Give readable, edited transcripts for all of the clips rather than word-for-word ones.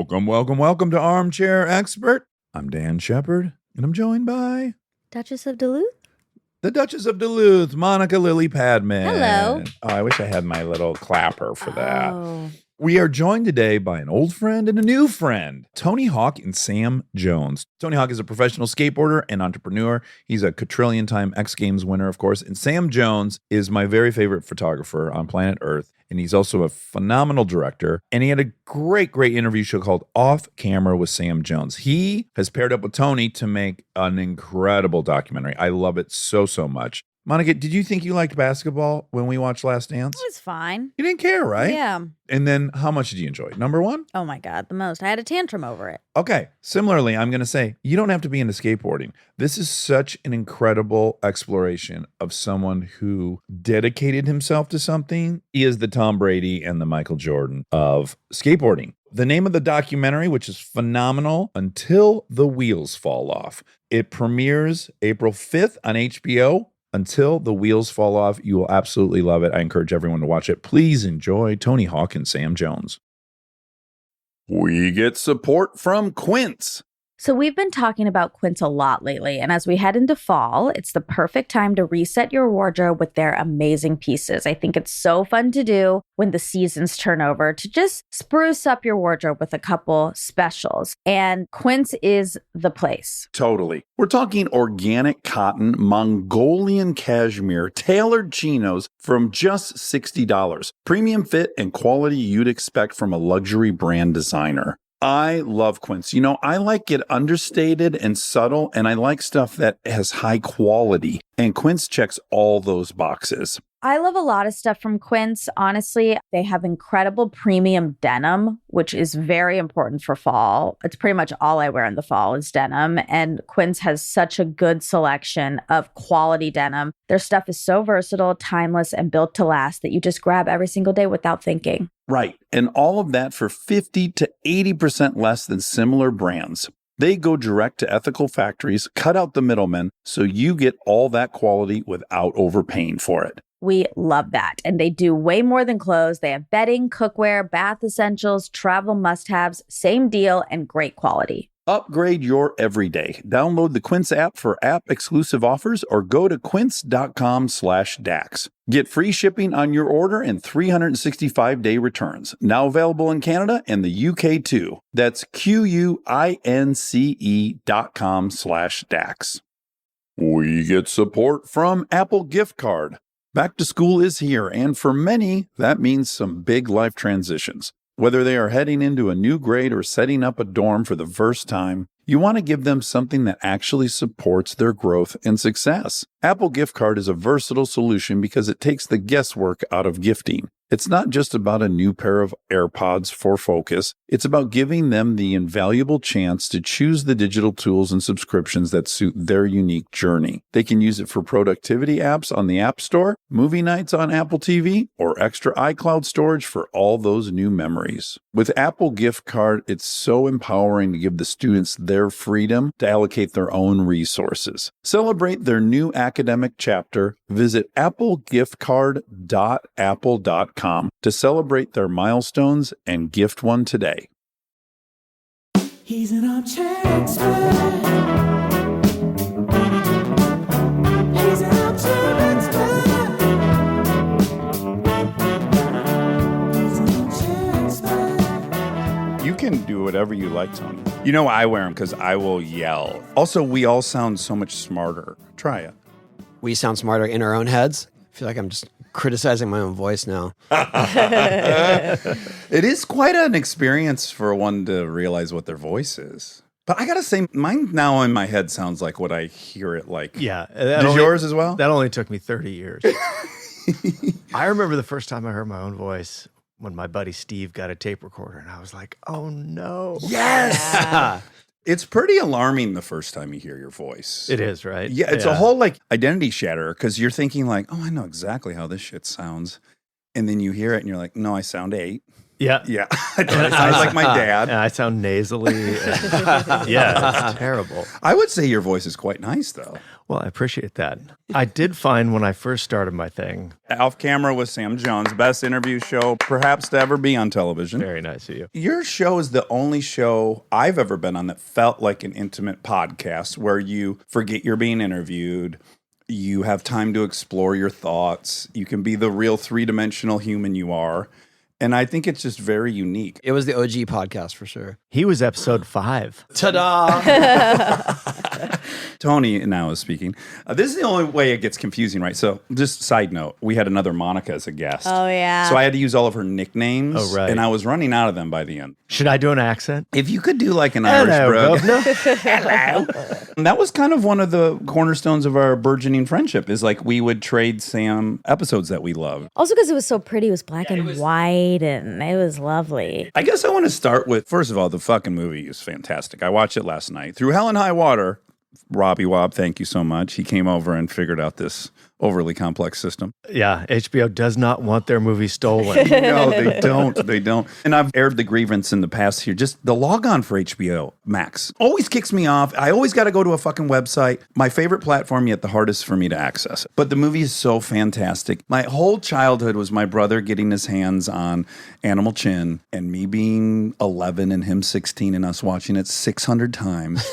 Welcome to Armchair Expert. I'm Dan Shepard, and I'm joined by Duchess of Duluth? the Duchess of Duluth, Monica Lily Padman. Hello. Oh, I wish I had my little clapper for that. Oh. We are joined today by an old friend and a new friend, Tony Hawk and Sam Jones. Tony Hawk is a professional skateboarder and entrepreneur. He's a quadrillion-time X Games winner, of course. And Sam Jones is my very favorite photographer on planet Earth. And he's also a phenomenal director. And he had a great interview show called Off Camera with Sam Jones. He has paired up with Tony to make an incredible documentary. I love it so much. Monica, did you think you liked basketball when we watched Last Dance? It was fine. You didn't care, right? Yeah. And then how much did you enjoy it? Number one? Oh my God, the most. I had a tantrum over it. Okay. Similarly, I'm going to say you don't have to be into skateboarding. This is such an incredible exploration of someone who dedicated himself to something. He is the Tom Brady and the Michael Jordan of skateboarding. The name of the documentary, which is phenomenal, Until the Wheels Fall Off. It premieres April 5th on HBO. Until the Wheels Fall Off. You will absolutely love it. I encourage everyone to watch it. Please enjoy Tony Hawk and Sam Jones. We get support from Quince. So we've been talking about Quince a lot lately, and as we head into fall, it's the perfect time to reset your wardrobe with their amazing pieces. I think it's so fun to do when the seasons turn over to just spruce up your wardrobe with a couple specials, and Quince is the place. Totally. We're talking organic cotton, Mongolian cashmere, tailored chinos from just $60. Premium fit and quality you'd expect from a luxury brand designer. I love Quince. You know, I like it understated and subtle, and I like stuff that has high quality. And Quince checks all those boxes. I love a lot of stuff from Quince. Honestly, they have incredible premium denim, which is very important for fall. It's pretty much all I wear in the fall is denim. And Quince has such a good selection of quality denim. Their stuff is so versatile, timeless, and built to last that you just grab every single day without thinking. Right. And all of that for 50 to 80% less than similar brands. They go direct to ethical factories, cut out the middlemen, so you get all that quality without overpaying for it. We love that. And they do way more than clothes. They have bedding, cookware, bath essentials, travel must-haves, same deal, and great quality. Upgrade your everyday. Download the Quince app for app-exclusive offers or go to quince.com/dax. Get free shipping on your order and 365-day returns. Now available in Canada and the UK too. That's QUINCE.com/dax. We get support from Apple Gift Card. Back to school is here, and for many, that means some big life transitions. Whether they are heading into a new grade or setting up a dorm for the first time, you want to give them something that actually supports their growth and success. Apple Gift Card is a versatile solution because it takes the guesswork out of gifting. It's not just about a new pair of AirPods for focus. It's about giving them the invaluable chance to choose the digital tools and subscriptions that suit their unique journey. They can use it for productivity apps on the App Store, movie nights on Apple TV, or extra iCloud storage for all those new memories. With Apple Gift Card, it's so empowering to give the students their freedom to allocate their own resources. Celebrate their new academic chapter. Visit applegiftcard.apple.com to celebrate their milestones and gift one today. He's an armchair expert. He's an armchair expert. He's an armchair expert. You can do whatever you like, Tony. You know I wear them because I will yell. Also, we all sound so much smarter. Try it. We sound smarter in our own heads. I feel like I'm just criticizing my own voice now. It is quite an experience for one to realize what their voice is. But I gotta say, mine now in my head sounds like what I hear it like. Yeah. Does yours as well? That only took me 30 years. I remember the first time I heard my own voice when my buddy Steve got a tape recorder, and I was like, oh no. Yes! Yeah. It's pretty alarming the first time you hear your voice. It is, right? Yeah, it's a whole like identity shatter because you're thinking like, oh, I know exactly how this shit sounds. And then you hear it and you're like, no, I sound 8. Yeah. Yeah. I sound like my dad. And I sound nasally. Yeah, it's terrible. I would say your voice is quite nice though. Well, I appreciate that. I did find when I first started my thing, Off Camera with Sam Jones, best interview show perhaps to ever be on television. very nice of you. Your show is the only show I've ever been on that felt like an intimate podcast where you forget you're being interviewed. You have time to explore your thoughts. You can be the real three-dimensional human you are. And I think it's just very unique. It was the OG podcast for sure. He was episode 5. Ta-da! Tony now is speaking. This is the only way it gets confusing, right? So just side note, we had another Monica as a guest. Oh, yeah. So I had to use all of her nicknames. Oh, right. And I was running out of them by the end. Should I do an accent? If you could do like an Irish brogue. Hello. And that was kind of one of the cornerstones of our burgeoning friendship is like we would trade Sam episodes that we loved. Also because it was so pretty. It was black and white and it was lovely. I guess I want to start with, first of all, the fucking movie is fantastic. I watched it last night. Through Hell and High Water, Robbie Wobb, thank you so much. He came over and figured out this overly complex system. Yeah, HBO does not want their movie stolen. No, they don't. They don't. And I've aired the grievance in the past here. Just the logon for HBO Max always kicks me off. I always got to go to a fucking website. My favorite platform, yet the hardest for me to access. But the movie is so fantastic. My whole childhood was my brother getting his hands on Animal Chin and me being 11 and him 16 and us watching it 600 times.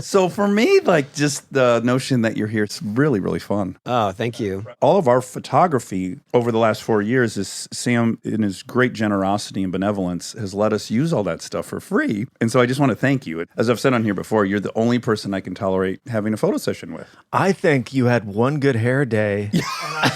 So for me, like just the notion that you're here, it's really, really fun. Oh, thank you. All of our photography over the last 4 years is Sam, in his great generosity and benevolence, has let us use all that stuff for free. And so I just want to thank you. As I've said on here before, you're the only person I can tolerate having a photo session with. I think you had one good hair day.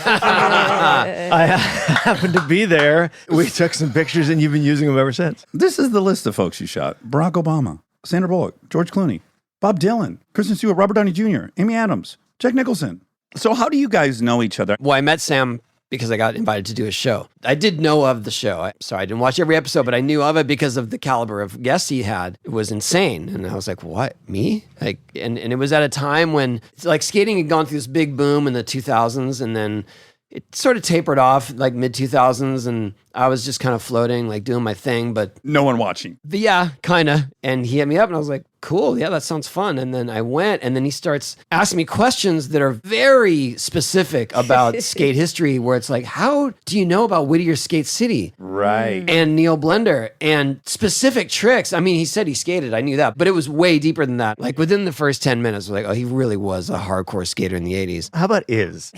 I happened to be there. We took some pictures and you've been using them ever since. This is the list of folks you shot. Barack Obama, Sandra Bullock, George Clooney, Bob Dylan, Kristen Stewart, Robert Downey Jr., Amy Adams, Jack Nicholson. So how do you guys know each other? Well, I met Sam because I got invited to do a show. I did know of the show. I didn't watch every episode, but I knew of it because of the caliber of guests he had. It was insane. And I was like, what, me? Like, and it was at a time when like skating had gone through this big boom in the 2000s and then it sort of tapered off like mid 2000s and I was just kind of floating, like doing my thing, but No one watching. yeah, kind of. And he hit me up and I was like, cool, yeah, that sounds fun. And then I went and then he starts asking me questions that are very specific about skate history where it's like, how do you know about Whittier Skate City? Right. And Neil Blender and specific tricks. I mean, he said he skated. I knew that, but it was way deeper than that. Like within the first 10 minutes, like, oh, he really was a hardcore skater in the 80s. How about is?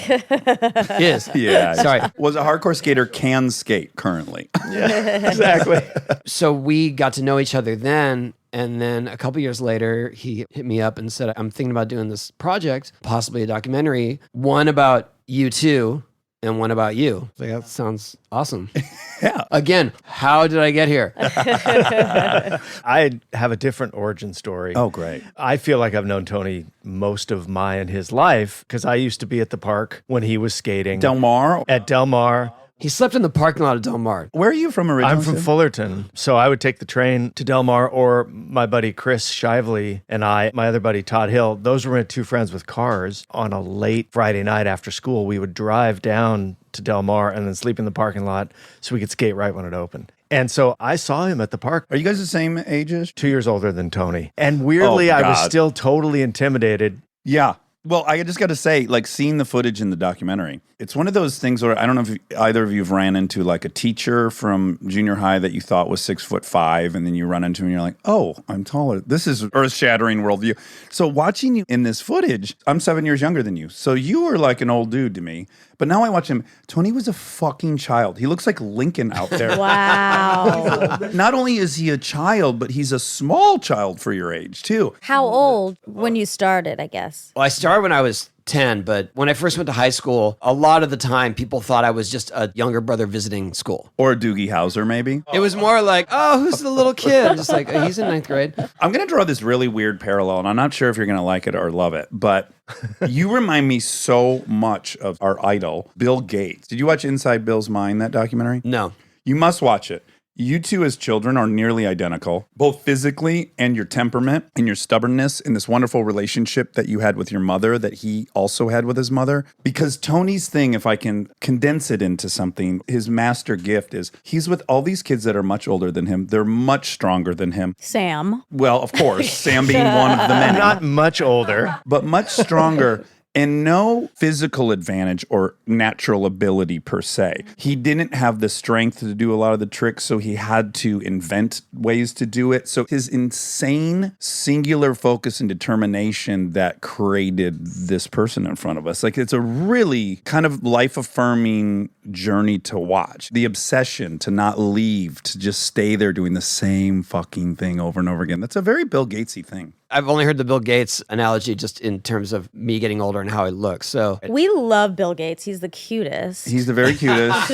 Is. Yeah. Sorry. Was a hardcore skater can skate currently. Exactly. So we got to know each other then. And then a couple years later, he hit me up and said, I'm thinking about doing this project, possibly a documentary, one about you two and one about you. I was like, that sounds awesome. Yeah. Again, how did I get here? I have a different origin story. Oh, great. I feel like I've known Tony most of my and his life because I used to be at the park when he was skating. Del Mar. At Del Mar. He slept in the parking lot of Del Mar. Where are you from originally? I'm from Fullerton. So I would take the train to Del Mar, or my buddy Chris Shively and my other buddy Todd Hill, those were two friends with cars. On a late Friday night after school, we would drive down to Del Mar and then sleep in the parking lot so we could skate right when it opened. And so I saw him at the park. Are you guys the same ages? 2 years older than Tony. And weirdly, Oh, I was God. still totally intimidated. Yeah. Well, I just got to say, like seeing the footage in the documentary, it's one of those things where I don't know if either of you have ran into like a teacher from junior high that you thought was 6'5", and then you run into him and you're like, oh, I'm taller. This is earth-shattering worldview. So watching you in this footage, I'm 7 years younger than you. So you were like an old dude to me. But now I watch him. Tony was a fucking child. He looks like Lincoln out there. Wow. Not only is he a child, but he's a small child for your age, too. How old when you started, I guess? Well, I started when I was 10, but when I first went to high school, a lot of the time people thought I was just a younger brother visiting school. Or a Doogie Howser, maybe. It was more like, oh, who's the little kid? I'm just like, oh, he's in ninth grade. I'm going to draw this really weird parallel, and I'm not sure if you're going to like it or love it, but you remind me so much of our idol, Bill Gates. Did you watch Inside Bill's Mind, that documentary? No. You must watch it. You two as children are nearly identical, both physically and your temperament and your stubbornness in this wonderful relationship that you had with your mother that he also had with his mother. Because Tony's thing, if I can condense it into something, his master gift is he's with all these kids that are much older than him. They're much stronger than him. Sam. Well, of course, Sam being one of the many. Not much older. But much stronger. and no physical advantage or natural ability per se. He didn't have the strength to do a lot of the tricks, so he had to invent ways to do it. So his insane singular focus and determination that created this person in front of us. Like, it's a really kind of life-affirming journey to watch. The obsession to not leave, to just stay there doing the same fucking thing over and over again. That's a very Bill Gatesy thing. I've only heard the Bill Gates analogy just in terms of me getting older and how I look. So We love Bill Gates. He's the cutest. He's the very cutest,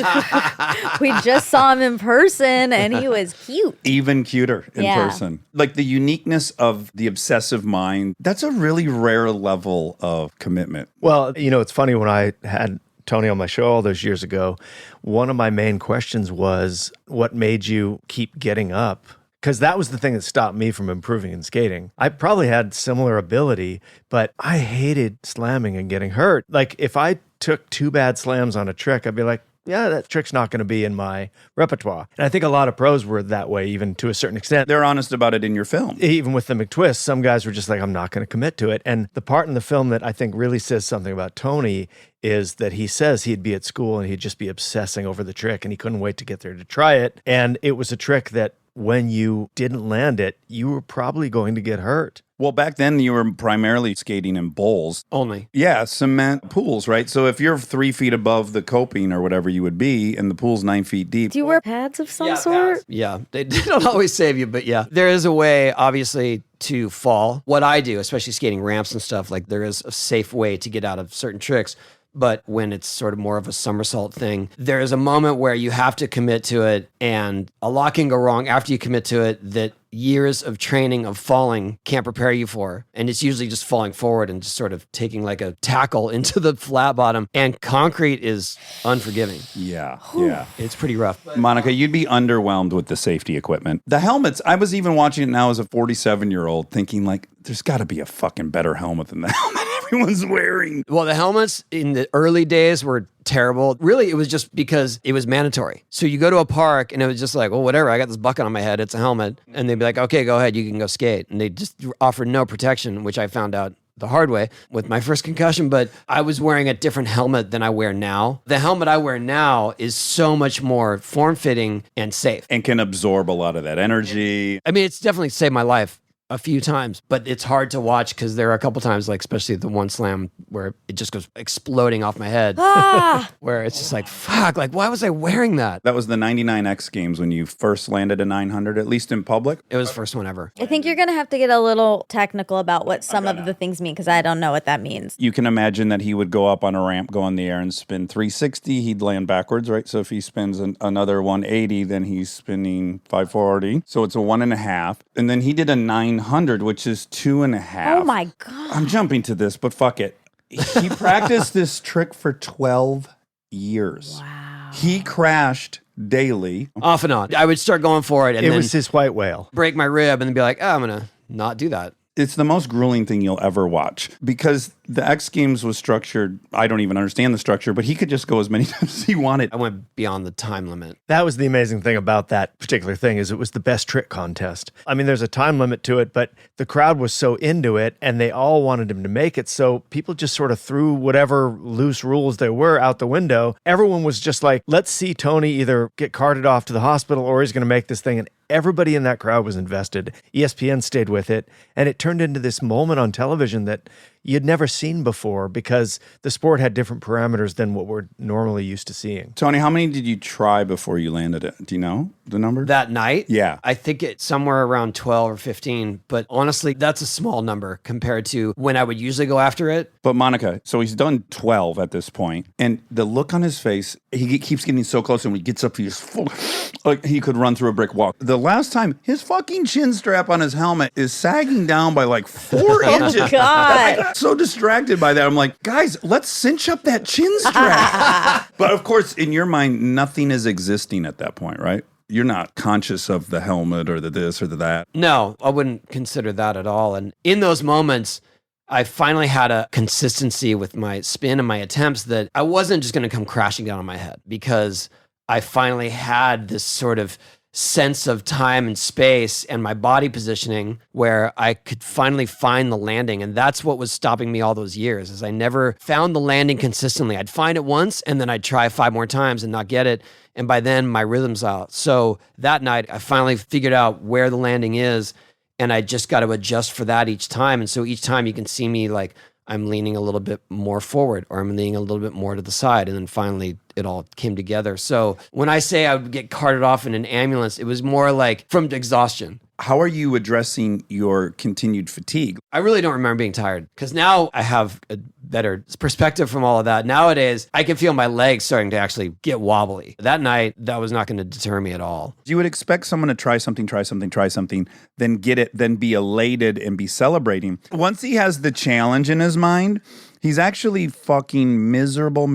We just saw him in person and he was cute. even cuter in Yeah. person. Like the uniqueness of the obsessive mind, that's a really rare level of commitment. Well, it's funny, when I had Tony on my show all those years ago, one of my main questions was, what made you keep getting up? Because that was the thing that stopped me from improving in skating. I probably had similar ability, but I hated slamming and getting hurt. Like, if I took 2 bad slams on a trick, I'd be like, yeah, that trick's not going to be in my repertoire. And I think a lot of pros were that way, even to a certain extent. They're honest about it in your film. Even with the McTwist, some guys were just like, I'm not going to commit to it. And the part in the film that I think really says something about Tony is that he says he'd be at school and he'd just be obsessing over the trick and he couldn't wait to get there to try it. And it was a trick that when you didn't land it, you were probably going to get hurt. Well, back then you were primarily skating in bowls. only. Yeah, cement pools, right? So if you're 3 feet above the coping or whatever you would be, and the pool's 9 feet deep. Do you wear pads of some sort? Yeah, they don't always save you, but yeah. There is a way, obviously, to fall. What I do, especially skating ramps and stuff, like there is a safe way to get out of certain tricks. But when it's sort of more of a somersault thing, there is a moment where you have to commit to it, and a lot can go wrong after you commit to it that years of training of falling can't prepare you for. And it's usually just falling forward and just sort of taking like a tackle into the flat bottom. And concrete is unforgiving. Yeah, yeah. It's pretty rough. Monica, you'd be underwhelmed with the safety equipment. The helmets, I was even watching it now as a 47-year-old thinking like, there's got to be a fucking better helmet than the helmet everyone's wearing. Well, the helmets in the early days were terrible. Really, it was just because it was mandatory. So you go to a park and it was just like, well, whatever, I got this bucket on my head, it's a helmet. And they'd be like, okay, go ahead, you can go skate. And they just offered no protection, which I found out the hard way with my first concussion, but I was wearing a different helmet than I wear now. The helmet I wear now is so much more form-fitting and safe. And can absorb a lot of that energy. I mean, it's definitely saved my life a few times, but it's hard to watch because there are a couple times, like especially the one slam where it just goes exploding off my head, where it's just like, fuck, like why was I wearing that? That was the 99 X Games when you first landed a 900, at least in public. It was the first one ever. I think you're going to have to get a little technical about what some of the things mean because I don't know what that means. You can imagine that he would go up on a ramp, go in the air and spin 360. He'd land backwards, right? So if he spins another 180, then he's spinning 540. So it's a 1.5. And then he did a 900, which is 2.5. Oh my God. I'm jumping to this, but fuck it. He practiced this trick for 12 years. Wow. He crashed daily. Off and on. I would start going for it and It then was his white whale. break my rib and then be like, oh, I'm going to not do that. It's the most grueling thing you'll ever watch because the X Games was structured. I don't even understand the structure, but he could just go as many times as he wanted. I went beyond the time limit. That was the amazing thing about that particular thing is it was the best trick contest. I mean, there's a time limit to it, but the crowd was so into it and they all wanted him to make it. So people just sort of threw whatever loose rules there were out the window. Everyone was just like, let's see Tony either get carted off to the hospital or he's going to make this thing. And everybody in that crowd was invested. ESPN stayed with it. And it turned into this moment on television that you'd never seen before because the sport had different parameters than what we're normally used to seeing. Tony, how many did you try before you landed it? Do you know the number? That night? Yeah. I think it's somewhere around 12 or 15, but honestly, that's a small number compared to when I would usually go after it. But Monica, so he's done 12 at this point, and the look on his face, he keeps getting so close, and when he gets up, he's full, like he could run through a brick wall. The last time, his fucking chin strap on his helmet is sagging down by like 4 inches. God. I got so distracted by that. I'm like, guys, let's cinch up that chin strap. But of course, in your mind, nothing is existing at that point, right? You're not conscious of the helmet or the this or the that. No, I wouldn't consider that at all. And in those moments, I finally had a consistency with my spin and my attempts that I wasn't just going to come crashing down on my head because I finally had this sort of sense of time and space and my body positioning where I could finally find the landing. And that's what was stopping me all those years, is I never found the landing consistently. I'd find it once and then I'd try 5 more times and not get it. And by then my rhythm's out. So that night I finally figured out where the landing is, and I just got to adjust for that each time. And so each time you can see me like I'm leaning a little bit more forward, or I'm leaning a little bit more to the side. And then finally it all came together. So when I say I would get carted off in an ambulance, it was more like from exhaustion. How are you addressing your continued fatigue? I really don't remember being tired, because now I have a better perspective from all of that. Nowadays, I can feel my legs starting to actually get wobbly. That night, that was not going to deter me at all. You would expect someone to try something, then get it, then be elated and be celebrating. Once he has the challenge in his mind, he's actually fucking miserable.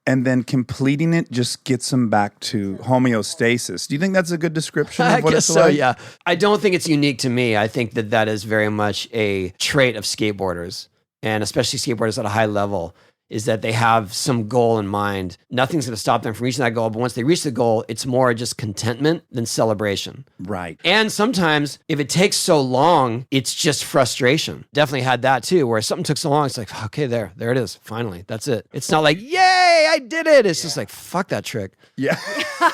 And then completing it just gets him back to homeostasis. Do you think that's a good description of I what guess it's so, like? yeah. I don't think it's unique to me. I think that that is very much a trait of skateboarders, and especially skateboarders at a high level, is that they have some goal in mind. Nothing's going to stop them from reaching that goal. But once they reach the goal, it's more just contentment than celebration. Right. And sometimes if it takes so long, it's just frustration. Definitely had that too, where something took so long, it's like, okay, there it is. Finally, that's it. It's not like, yay, I did it. It's just like, fuck that trick. Yeah.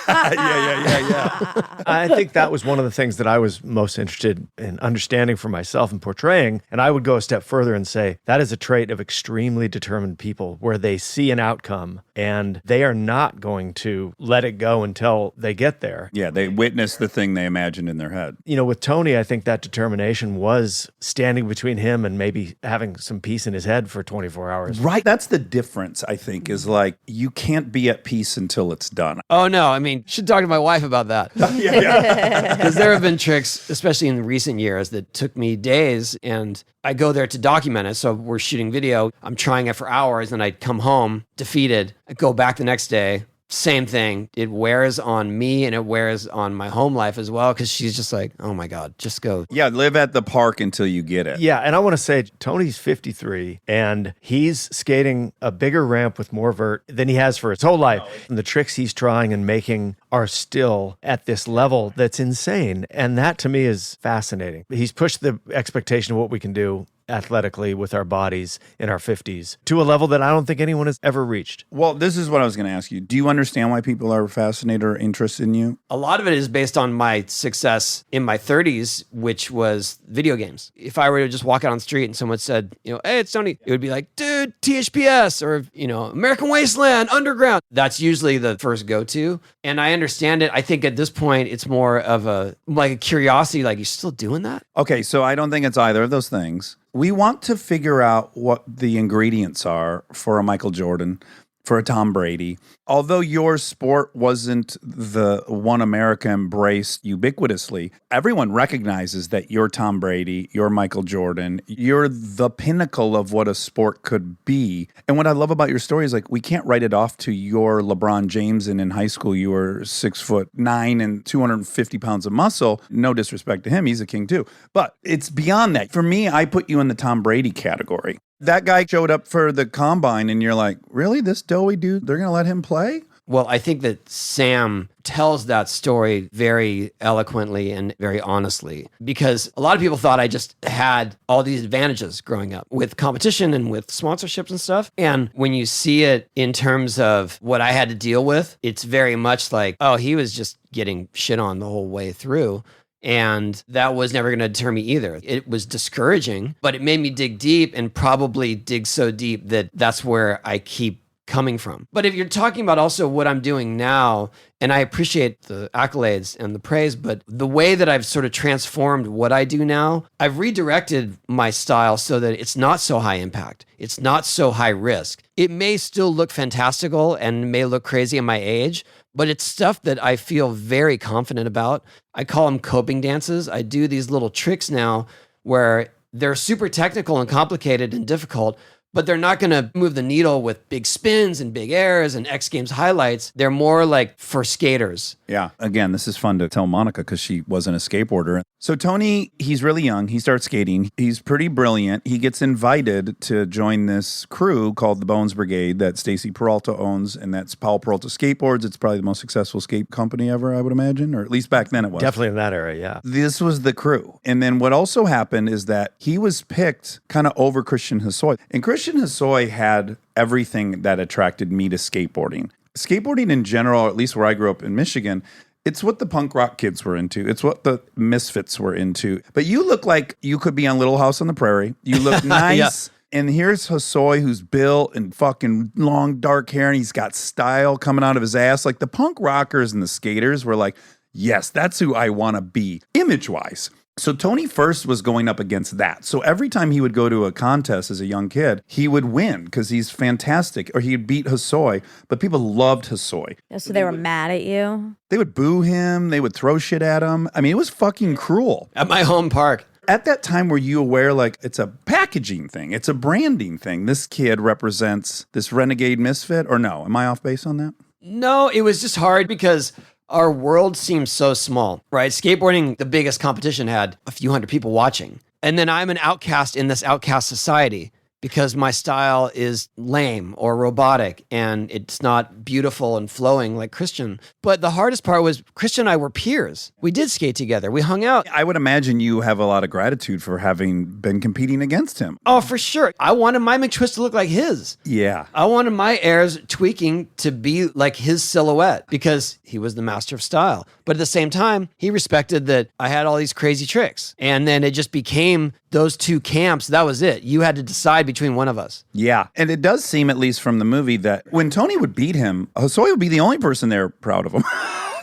yeah. I think that was one of the things that I was most interested in understanding for myself and portraying. And I would go a step further and say that is a trait of extremely determined people, where they see an outcome and they are not going to let it go until they get there. Yeah, they witness the thing they imagined in their head. You know, with Tony, I think that determination was standing between him and maybe having some peace in his head for 24 hours. Right. That's the difference, I think, is like you can't be at peace until it's done. Oh no, I mean, should talk to my wife about that. Because there have been tricks, especially in recent years, that took me days, and I go there to document it. So we're shooting video, I'm trying it for hours, and I come home defeated. I go back the next day, same thing. It wears on me and it wears on my home life as well, because she's just like, oh my God, just go. Yeah, live at the park until you get it. Yeah, and I want to say Tony's 53 and he's skating a bigger ramp with more vert than he has for his whole life. And the tricks he's trying and making are still at this level that's insane. And that to me is fascinating. He's pushed the expectation of what we can do athletically with our bodies in our 50s to a level that I don't think anyone has ever reached. Well, this is what I was going to ask you. Do you understand why people are fascinated or interested in you? A lot of it is based on my success in my 30s, which was video games. If I were to just walk out on the street and someone said, hey, it's Tony, it would be like, dude, THPS, or, American Wasteland, Underground. That's usually the first go-to. And I understand it. I think at this point, it's more of a curiosity, like, you still doing that? Okay, so I don't think it's either of those things. We want to figure out what the ingredients are for a Michael Jordan, for a Tom Brady. Although your sport wasn't the one America embraced ubiquitously, everyone recognizes that you're Tom Brady, you're Michael Jordan, you're the pinnacle of what a sport could be. And what I love about your story is like, we can't write it off to your LeBron James, and in high school you were 6'9" and 250 pounds of muscle. No disrespect to him, he's a king too. But it's beyond that. For me, I put you in the Tom Brady category. That guy showed up for the combine and you're like, really? This doughy dude, they're going to let him play? Well, I think that Sam tells that story very eloquently and very honestly, because a lot of people thought I just had all these advantages growing up with competition and with sponsorships and stuff. And when you see it in terms of what I had to deal with, it's very much like, oh, he was just getting shit on the whole way through. And that was never going to deter me either. It was discouraging, but it made me dig deep, and probably dig so deep that that's where I keep coming from. But if you're talking about also what I'm doing now, and I appreciate the accolades and the praise, but the way that I've sort of transformed what I do now, I've redirected my style so that it's not so high impact. It's not so high risk. It may still look fantastical and may look crazy at my age, but it's stuff that I feel very confident about. I call them coping dances. I do these little tricks now where they're super technical and complicated and difficult, but they're not going to move the needle with big spins and big airs and X Games highlights. They're more like for skaters. Yeah. Again, this is fun to tell Monica because she wasn't a skateboarder. So Tony, he's really young. He starts skating. He's pretty brilliant. He gets invited to join this crew called the Bones Brigade that Stacy Peralta owns, and that's Powell Peralta Skateboards. It's probably the most successful skate company ever, I would imagine, or at least back then it was. Definitely in that era, yeah. This was the crew. And then what also happened is that he was picked kind of over Christian Hosoi. And Christian Hosoi had everything that attracted me to skateboarding. Skateboarding in general, at least where I grew up in Michigan, it's what the punk rock kids were into. It's what the misfits were into. But you look like you could be on Little House on the Prairie. You look nice. Yeah. And here's Hosoi, who's built and fucking long dark hair, and he's got style coming out of his ass. Like the punk rockers and the skaters were like, yes, that's who I want to be, image-wise. So Tony first was going up against that. So every time he would go to a contest as a young kid, he would win because he's fantastic, or he'd beat Hosoi. But people loved Hosoi. So they were mad at you? They would boo him. They would throw shit at him. I mean, it was fucking cruel. At my home park. At that time, were you aware, like, it's a packaging thing? It's a branding thing. This kid represents this renegade misfit, or no? Am I off base on that? No, it was just hard because our world seems so small, right? Skateboarding, the biggest competition, had a few hundred people watching. And then I'm an outcast in this outcast society because my style is lame or robotic and it's not beautiful and flowing like Christian. But the hardest part was Christian and I were peers. We did skate together. We hung out. I would imagine you have a lot of gratitude for having been competing against him. Oh, for sure. I wanted my McTwist to look like his. Yeah. I wanted my airs tweaking to be like his silhouette because he was the master of style. But at the same time, he respected that I had all these crazy tricks. And then it just became those two camps. That was it. You had to decide between one of us. Yeah. And it does seem, at least from the movie, that when Tony would beat him, Hosoi would be the only person there proud of him.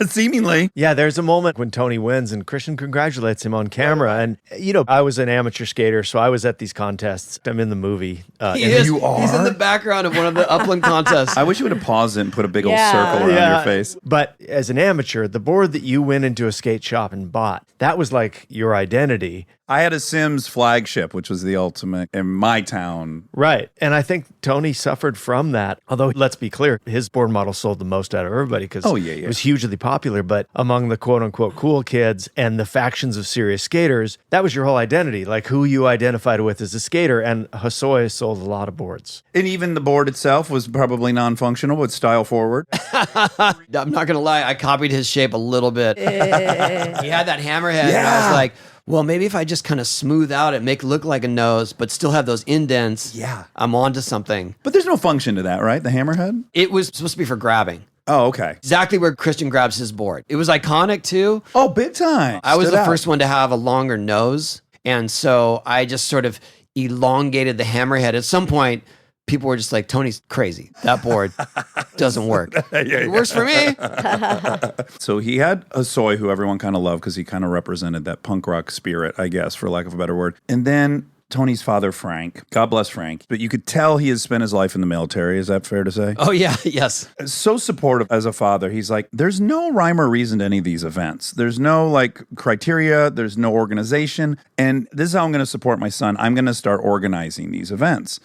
Seemingly. Yeah, there's a moment when Tony wins and Christian congratulates him on camera. And, you know, I was an amateur skater, so I was at these contests. I'm in the movie. You are? He's in the background of one of the upland contests. I wish you would have paused it and put a big old circle around your face. But as an amateur, the board that you went into a skate shop and bought, that was like your identity. I had a Sims flagship, which was the ultimate in my town. Right. And I think Tony suffered from that. Although, let's be clear, his board model sold the most out of everybody because it was hugely popular. But among the quote unquote cool kids and the factions of serious skaters, that was your whole identity, like who you identified with as a skater. And Hosoi sold a lot of boards. And even the board itself was probably non-functional, but style forward. I'm not going to lie. I copied his shape a little bit. He had that hammerhead. And I was like, well, maybe if I just kind of smooth out it, make it look like a nose, but still have those indents, I'm onto something. But there's no function to that, right? The hammerhead? It was supposed to be for grabbing. Oh, okay. Exactly where Christian grabs his board. It was iconic too. Oh, big time. I was the first one to have a longer nose. And so I just sort of elongated the hammerhead. At some point, people were just like, Tony's crazy. That board doesn't work. It works for me. So he had Hosoi, who everyone kind of loved because he kind of represented that punk rock spirit, I guess, for lack of a better word. And then Tony's father, Frank. God bless Frank. But you could tell he has spent his life in the military. Is that fair to say? Oh, yeah. Yes. So supportive as a father. He's like, there's no rhyme or reason to any of these events. There's no like criteria. There's no organization. And this is how I'm going to support my son. I'm going to start organizing these events.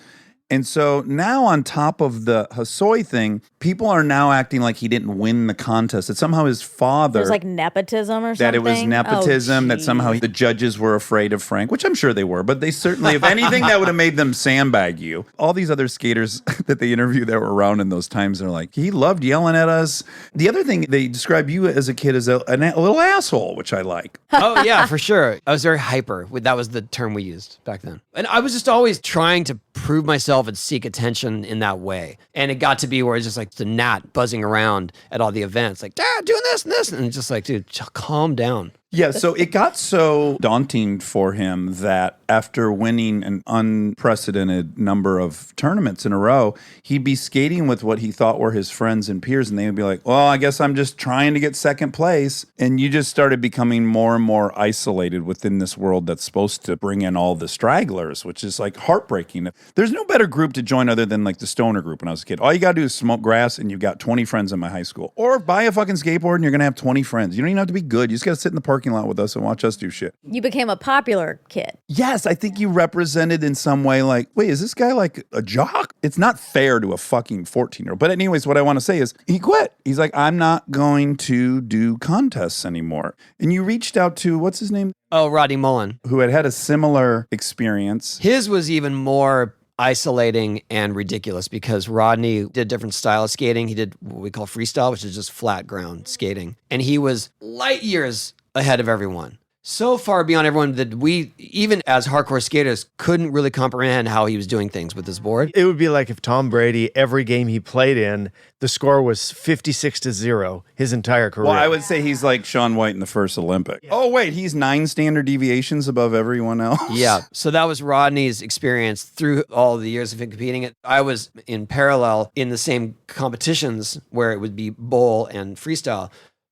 And so now on top of the Hosoi thing, people are now acting like he didn't win the contest. That somehow his father... There's like nepotism or something? That it was nepotism, that somehow the judges were afraid of Frank, which I'm sure they were, but they certainly, if anything, that would have made them sandbag you. All these other skaters that they interviewed that were around in those times are like, he loved yelling at us. The other thing, they describe you as a kid as a little asshole, which I like. Oh, yeah, for sure. I was very hyper. That was the term we used back then. And I was just always trying to prove myself and seek attention in that way. And it got to be where it's just like the gnat buzzing around at all the events, like, Dad, doing this and this. And it's just like, dude, calm down. Yeah, so it got so daunting for him that after winning an unprecedented number of tournaments in a row, he'd be skating with what he thought were his friends and peers, and they would be like, well, I guess I'm just trying to get second place. And you just started becoming more and more isolated within this world that's supposed to bring in all the stragglers, which is like heartbreaking. There's no better group to join other than like the stoner group when I was a kid. All you got to do is smoke grass, and you've got 20 friends in my high school. Or buy a fucking skateboard, and you're going to have 20 friends. You don't even have to be good. You just got to sit in the park parking lot with us and watch us do shit. You became a popular kid. Yes, I think you represented in some way like, wait, is this guy like a jock? It's not fair to a fucking 14-year-old. But anyways, what I want to say is he quit. He's like, I'm not going to do contests anymore. And you reached out to, what's his name? Oh, Rodney Mullen. Who had a similar experience. His was even more isolating and ridiculous because Rodney did a different style of skating. He did what we call freestyle, which is just flat ground skating. And he was light years ahead of everyone. So far beyond everyone that we, even as hardcore skaters, couldn't really comprehend how he was doing things with his board. It would be like if Tom Brady, every game he played in, the score was 56-0 his entire career. Well, I would say he's like Shaun White in the first Olympic. Yeah. Oh, wait, he's 9 standard deviations above everyone else? Yeah. So that was Rodney's experience through all the years of him competing. I was in parallel in the same competitions where it would be bowl and freestyle.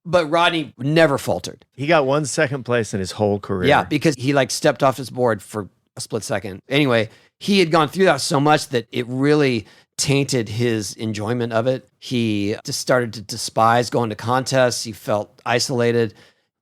But Rodney never faltered. He got 1 second place in his whole career. Yeah, because he like stepped off his board for a split second. Anyway, he had gone through that so much that it really tainted his enjoyment of it. He just started to despise going to contests. He felt isolated.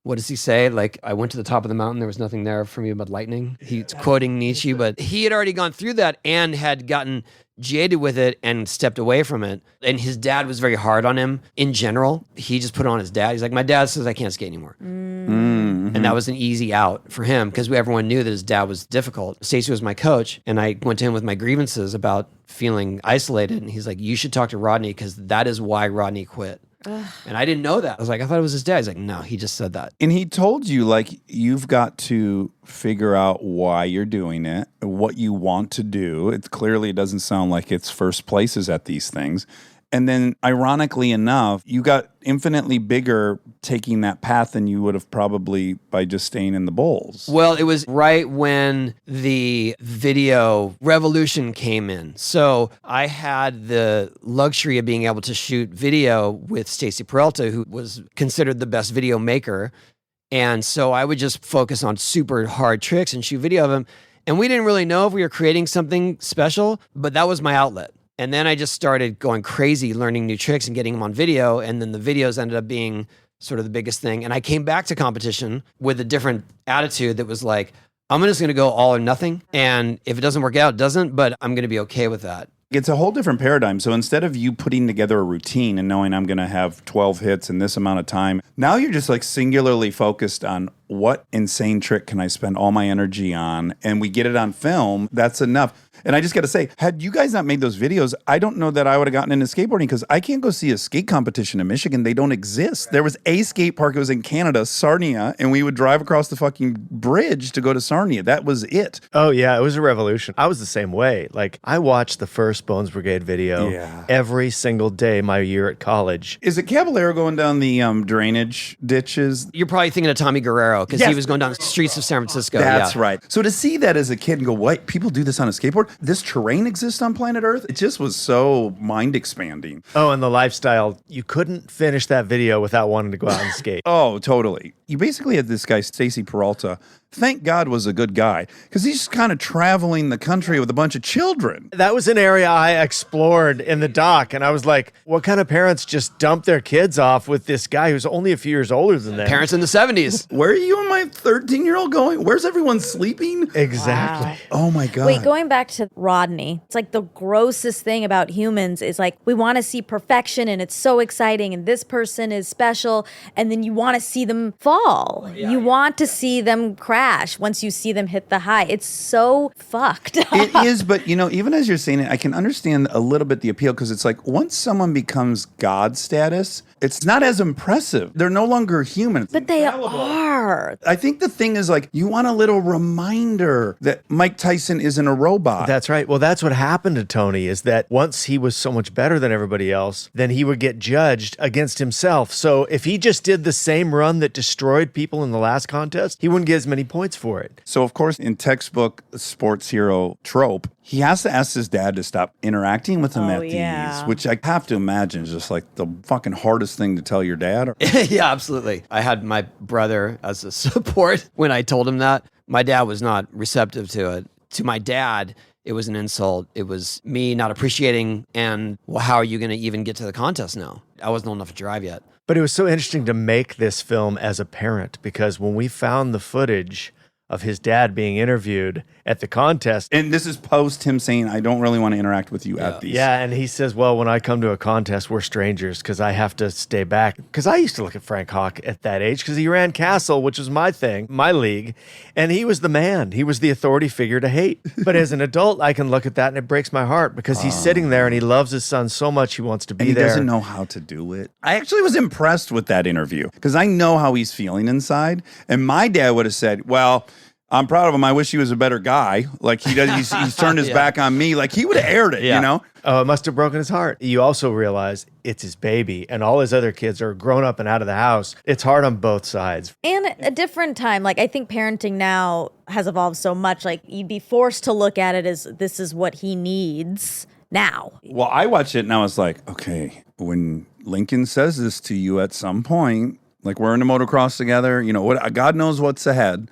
What does he say? Like, I went to the top of the mountain. There was nothing there for me but lightning. He's quoting Nietzsche, but he had already gone through that and had gotten jaded with it and stepped away from it. And his dad was very hard on him in general. He just put it on his dad. He's like, my dad says I can't skate anymore. Mm-hmm. And that was an easy out for him because everyone knew that his dad was difficult. Stacey was my coach, and I went to him with my grievances about feeling isolated. And he's like, you should talk to Rodney because that is why Rodney quit. And I didn't know that. I was like, I thought it was his dad. He's like, no, he just said that. And he told you, like, you've got to figure out why you're doing it, what you want to do. It clearly doesn't sound like it's first places at these things. And then, ironically enough, you got infinitely bigger taking that path than you would have probably by just staying in the bowls. Well, it was right when the video revolution came in. So I had the luxury of being able to shoot video with Stacey Peralta, who was considered the best video maker. And so I would just focus on super hard tricks and shoot video of them. And we didn't really know if we were creating something special, but that was my outlet. And then I just started going crazy, learning new tricks and getting them on video. And then the videos ended up being sort of the biggest thing. And I came back to competition with a different attitude that was like, I'm just going to go all or nothing. And if it doesn't work out, it doesn't, but I'm going to be okay with that. It's a whole different paradigm. So instead of you putting together a routine and knowing I'm going to have 12 hits in this amount of time, now you're just like singularly focused on what insane trick can I spend all my energy on? And we get it on film. That's enough. And I just got to say, had you guys not made those videos, I don't know that I would have gotten into skateboarding because I can't go see a skate competition in Michigan. They don't exist. There was a skate park. It was in Canada, Sarnia, and we would drive across the fucking bridge to go to Sarnia. That was it. Oh, yeah. It was a revolution. I was the same way. Like, I watched the first Bones Brigade video every single day my year at college. Is it Caballero going down the drainage ditches? You're probably thinking of Tommy Guerrero because he was going down the streets of San Francisco. That's right. So to see that as a kid and go, what? People do this on a skateboard? This terrain exists on planet Earth? It just was so mind expanding. Oh, and the lifestyle. You couldn't finish that video without wanting to go out and skate. Oh, totally. You basically had this guy, Stacey Peralta, thank God was a good guy, because he's just kind of traveling the country with a bunch of children. That was an area I explored in the doc, and I was like, what kind of parents just dump their kids off with this guy who's only a few years older than them? Parents in the 70s. Where are you and my 13-year-old going? Where's everyone sleeping? Exactly. Wow. Oh, my God. Wait, going back to Rodney, it's like the grossest thing about humans is like we want to see perfection and it's so exciting and this person is special, and then you want to see them fall. You want to see them crash once you see them hit the high. It's so fucked. It is, but you know, even as you're saying it, I can understand a little bit the appeal, because it's like once someone becomes God status, it's not as impressive. They're no longer human. It's But they infallible. are. I think the thing is like you want a little reminder that Mike Tyson isn't a robot. That's right. Well, that's what happened to Tony, is that once he was so much better than everybody else, then he would get judged against himself. So if he just did the same run that destroyed people in the last contest, he wouldn't get as many points for it. So, of course, in textbook sports hero trope, he has to ask his dad to stop interacting with him at these, which I have to imagine is just like the fucking hardest thing to tell your dad. Yeah, absolutely. I had my brother as a support when I told him that. My dad was not receptive to it. To my dad, it was an insult. It was me not appreciating, and well, how are you going to even get to the contest now? I wasn't old enough to drive yet. But it was so interesting to make this film as a parent because when we found the footage of his dad being interviewed at the contest. And this is post him saying, I don't really want to interact with you at these. Yeah, and he says, well, when I come to a contest, we're strangers because I have to stay back. Because I used to look at Frank Hawk at that age because he ran Castle, which was my thing, my league. And he was the man. He was the authority figure to hate. But as an adult, I can look at that and it breaks my heart because he's sitting there and he loves his son so much he wants to be And he there. doesn't know how to do it. I actually was impressed with that interview because I know how he's feeling inside. And my dad would have said, well, I'm proud of him. I wish he was a better guy. Like he's turned his back on me. Like he would have aired it, you know? Oh, it must have broken his heart. You also realize it's his baby and all his other kids are grown up and out of the house. It's hard on both sides. And a different time. Like, I think parenting now has evolved so much. Like, you'd be forced to look at it as this is what he needs now. Well, I watched it and I was like, okay, when Lincoln says this to you at some point, like we're in a motocross together, you know, what God knows what's ahead.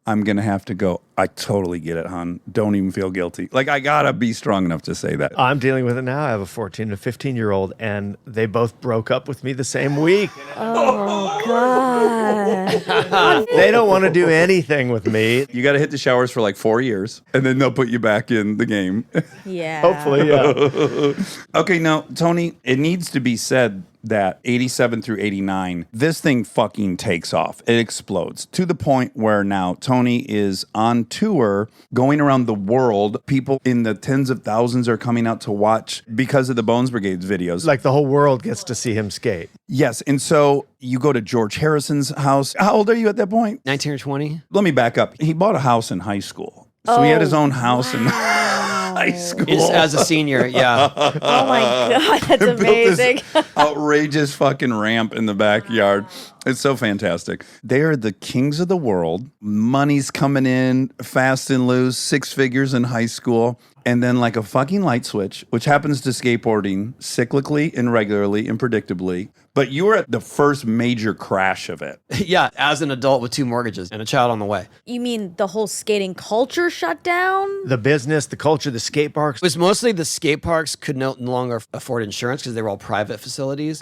I'm going to have to go, I totally get it, hon. Don't even feel guilty. Like, I got to be strong enough to say that. I'm dealing with it now. I have a 14 and a 15-year-old, and they both broke up with me the same week. Oh, God. They don't want to do anything with me. You got to hit the showers for like 4 years, and then they'll put you back in the game. Yeah. Hopefully, yeah. Okay, now, Tony, it needs to be said that 87 through 89, this thing fucking takes off. It explodes to the point where now Tony is on tour going around the world. People in the tens of thousands are coming out to watch because of the Bones Brigade's videos. Like the whole world gets to see him skate. Yes. And so you go to George Harrison's house. How old are you at that point? 19 or 20. Let me back up. He bought a house in high school. So he had his own house in high school. As a senior, yeah. Oh, my God. That's Built this amazing. outrageous fucking ramp in the backyard. It's so fantastic. They are the kings of the world. Money's coming in fast and loose, 6 figures in high school. And then like a fucking light switch, which happens to skateboarding cyclically and regularly and predictably. But you were at the first major crash of it. Yeah, as an adult with 2 mortgages and a child on the way. You mean the whole skating culture shut down? The business, the culture, the skate parks. It was mostly the skate parks could no longer afford insurance because they were all private facilities.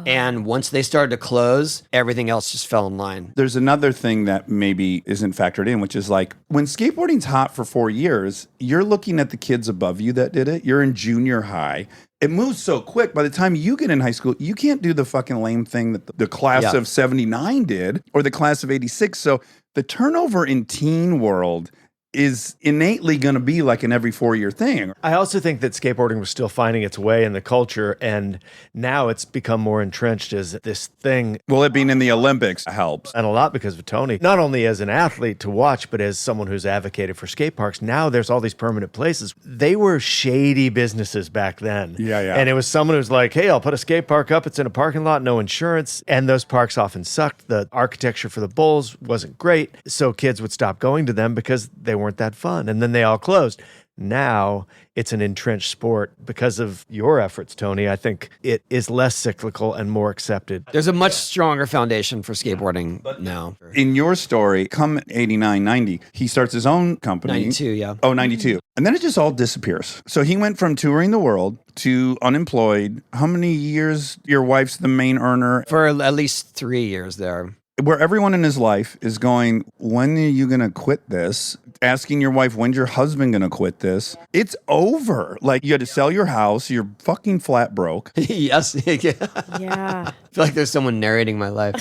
And once they started to close, everything else just fell in line. There's another thing that maybe isn't factored in, which is like when skateboarding's hot for 4 years, you're looking at the kids above you that did it. You're in junior high. It moves so quick. By the time you get in high school, you can't do the fucking lame thing that the class of 79 did or the class of 86. So the turnover in teen world is innately going to be like an every 4-year thing. I also think that skateboarding was still finding its way in the culture, and now it's become more entrenched as this thing. Well, it being in the Olympics helps. And a lot because of Tony, not only as an athlete to watch, but as someone who's advocated for skate parks. Now there's all these permanent places. They were shady businesses back then. Yeah. And it was someone who's like, hey, I'll put a skate park up. It's in a parking lot, no insurance. And those parks often sucked. The architecture for the bowls wasn't great. So kids would stop going to them because they weren't that fun. And then they all closed. Now it's an entrenched sport because of your efforts, Tony. I think it is less cyclical and more accepted. There's a much stronger foundation for skateboarding now. In your story, come 89, 90, he starts his own company. 92, yeah. Oh, 92. And then it just all disappears. So he went from touring the world to unemployed. How many years your wife's the main earner? For at least 3 years there. Where everyone in his life is going, when are you going to quit this? Asking your wife, when's your husband going to quit this? It's over. Like, you had to sell your house. You're fucking flat broke. Yes. Yeah. I feel like there's someone narrating my life.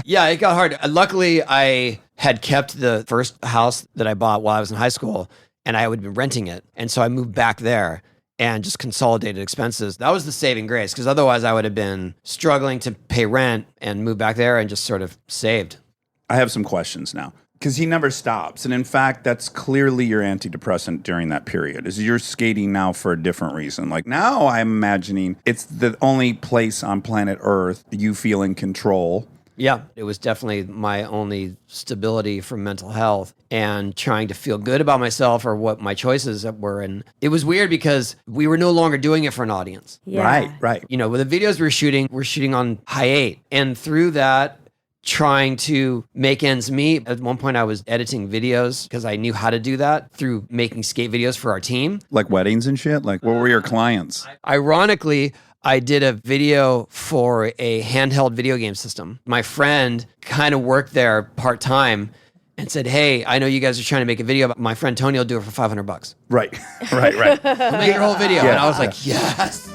Yeah, it got hard. Luckily, I had kept the first house that I bought while I was in high school, and I had been renting it. And so I moved back there and just consolidated expenses. That was the saving grace, because otherwise I would have been struggling to pay rent and move back there and just sort of saved. I have some questions now. Because he never stops. And in fact, that's clearly your antidepressant during that period, is you're skating now for a different reason. Like now I'm imagining it's the only place on planet Earth you feel in control. Yeah, it was definitely my only stability for mental health and trying to feel good about myself or what my choices were. And it was weird because we were no longer doing it for an audience. Yeah. Right. You know, with the videos we're shooting on high 8. And through that, trying to make ends meet. At one point, I was editing videos because I knew how to do that through making skate videos for our team. Like weddings and shit? Like, what were your clients? Ironically, I did a video for a handheld video game system. My friend kind of worked there part-time and said, hey, I know you guys are trying to make a video, but my friend Tony will do it for $500. Right. Right. I'll make your whole video. Yeah. And I was like, yes.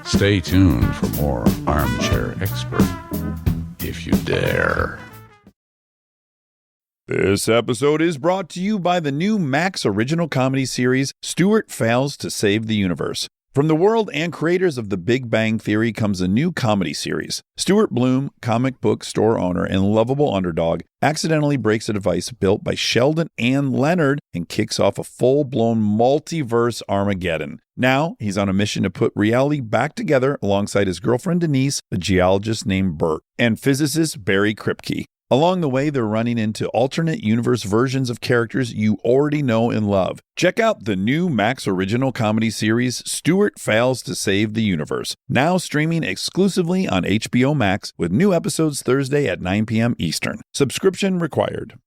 Stay tuned for more Armchair Expert, if you dare. This episode is brought to you by the new Max original comedy series, Stuart Fails to Save the Universe. From the world and creators of The Big Bang Theory comes a new comedy series. Stuart Bloom, comic book store owner and lovable underdog, accidentally breaks a device built by Sheldon and Leonard and kicks off a full-blown multiverse Armageddon. Now, he's on a mission to put reality back together alongside his girlfriend Denise, a geologist named Bert, and physicist Barry Kripke. Along the way, they're running into alternate universe versions of characters you already know and love. Check out the new Max original comedy series, Stuart Fails to Save the Universe, now streaming exclusively on HBO Max with new episodes Thursday at 9 p.m. Eastern. Subscription required.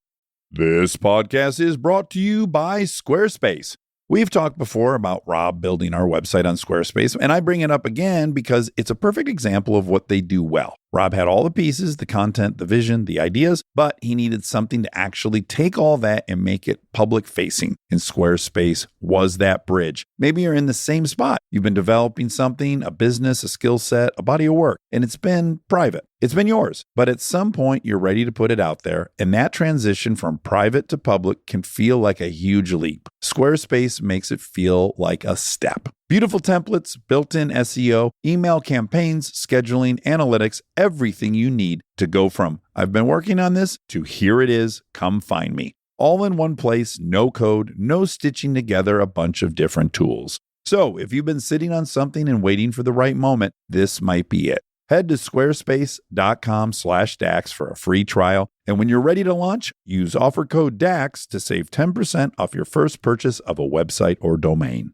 This podcast is brought to you by Squarespace. We've talked before about Rob building our website on Squarespace, and I bring it up again because it's a perfect example of what they do well. Rob had all the pieces, the content, the vision, the ideas, but he needed something to actually take all that and make it public facing. And Squarespace was that bridge. Maybe you're in the same spot. You've been developing something, a business, a skill set, a body of work, and it's been private. It's been yours, but at some point you're ready to put it out there, and that transition from private to public can feel like a huge leap. Squarespace makes it feel like a step. Beautiful templates, built-in SEO, email campaigns, scheduling, analytics, everything you need to go from I've been working on this to here it is, come find me. All in one place, no code, no stitching together a bunch of different tools. So if you've been sitting on something and waiting for the right moment, this might be it. Head to squarespace.com/DAX for a free trial. And when you're ready to launch, use offer code DAX to save 10% off your first purchase of a website or domain.